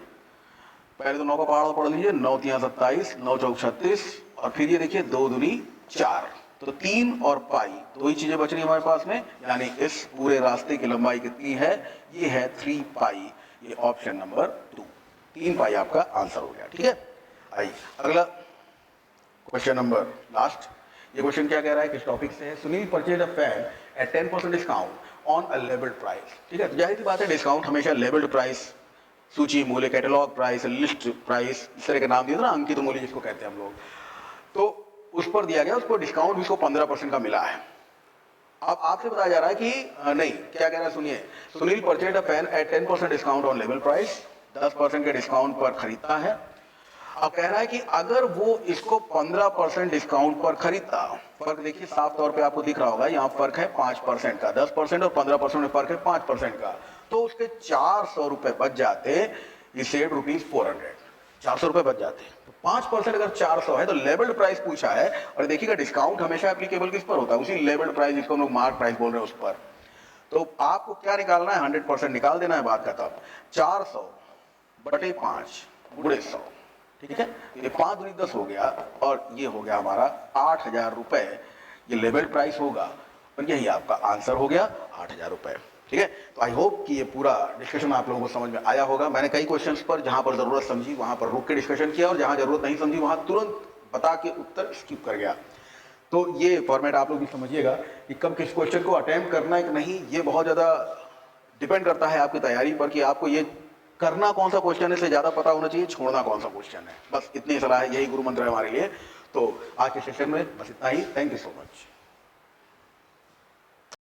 पहले तो 9 का पहाड़ा पढ़ लीजिए, 9 3 27, 9 चौक 36 और फिर ये देखिए 2 दूनी 4, तो 3 और पाई, दो ही चीजें बच रही हमारे पास में, यानी इस पूरे रास्ते की लंबाई कितनी है? ये है 3 पाई। ये ऑप्शन नंबर 2, 3 पाई आपका आंसर हो गया। ठीक है, आइए अगला क्वेश्चन नंबर लास्ट। ये क्वेश्चन क्या कह रहा है, किस टॉपिक से है? Sunil purchase a fan at 10% discount on a labelled price. ठीक है, तो जाहिर सी बात है डिस्काउंट हमेशा लेबल्ड प्राइस सूची मूल्य, कैटलॉग प्राइस, लिस्ट प्राइस, इस तरह के नाम दिए थे ना, अंकित मूल्य जिसको कहते हैं हम लोग, तो उस पर दिया गया, उस पर डिस्काउंट भी उसको 15% का मिला है। अब आपसे बताया जा रहा है कि नहीं, क्या कह रहा है सुनिए, Sunil purchase a pen eight 10% discount on level price, 10% के डिस्काउंट पर खरीदता है। अब कह रहा है कि अगर वो इसको 15% डिस्काउंट पर खरीदता, फर्क देखिए साफ तौर पे आपको दिख रहा होगा, यहाँ फर्क है 5% का, 10% और 15% में फर्क है 5% का, तो उसके 400 रुपए बच जाते, ये सेव ₹400, 400 रुपए बच जाते। 5% अगर 400 है तो लेवल्ड प्राइस पूछा है, और देखिएगा डिस्काउंट हमेशा एप्लीकेबल किस पर होता है, उसी लेवल्ड प्राइस जिसको हम लोग मार्क प्राइस बोल रहे हैं उस पर। तो आपको क्या निकालना है, 100% निकाल देना है, बात खत्म। 400 बटे 5 गुणे 100, ठीक है, ये 5 दूनी 10 हो गया, और ये हो गया हमारा 8,000 रुपए, ये लेवल प्राइस होगा, और यही आपका आंसर हो गया 8,000 रुपए। ठीक है, तो आई होप कि ये पूरा डिस्कशन आप लोगों को समझ में आया होगा। मैंने कई क्वेश्चंस पर जहां पर जरूरत समझी वहां पर रुक के डिस्कशन किया, और जहां जरूरत नहीं समझी वहां तुरंत बता के उत्तर स्किप कर गया। तो ये फॉर्मेट आप लोग भी समझिएगा कि कब किस क्वेश्चन को अटेम्प्ट करना है कि नहीं, ये बहुत ज़्यादा डिपेंड करता है आपकी तैयारी पर, कि आपको ये करना कौन सा क्वेश्चन है से ज़्यादा पता होना चाहिए छोड़ना कौन सा क्वेश्चन है। बस इतनी सलाह है, यही गुरु मंत्र है हमारे लिए। तो आज के सेशन में बस इतना ही। Thank you so much.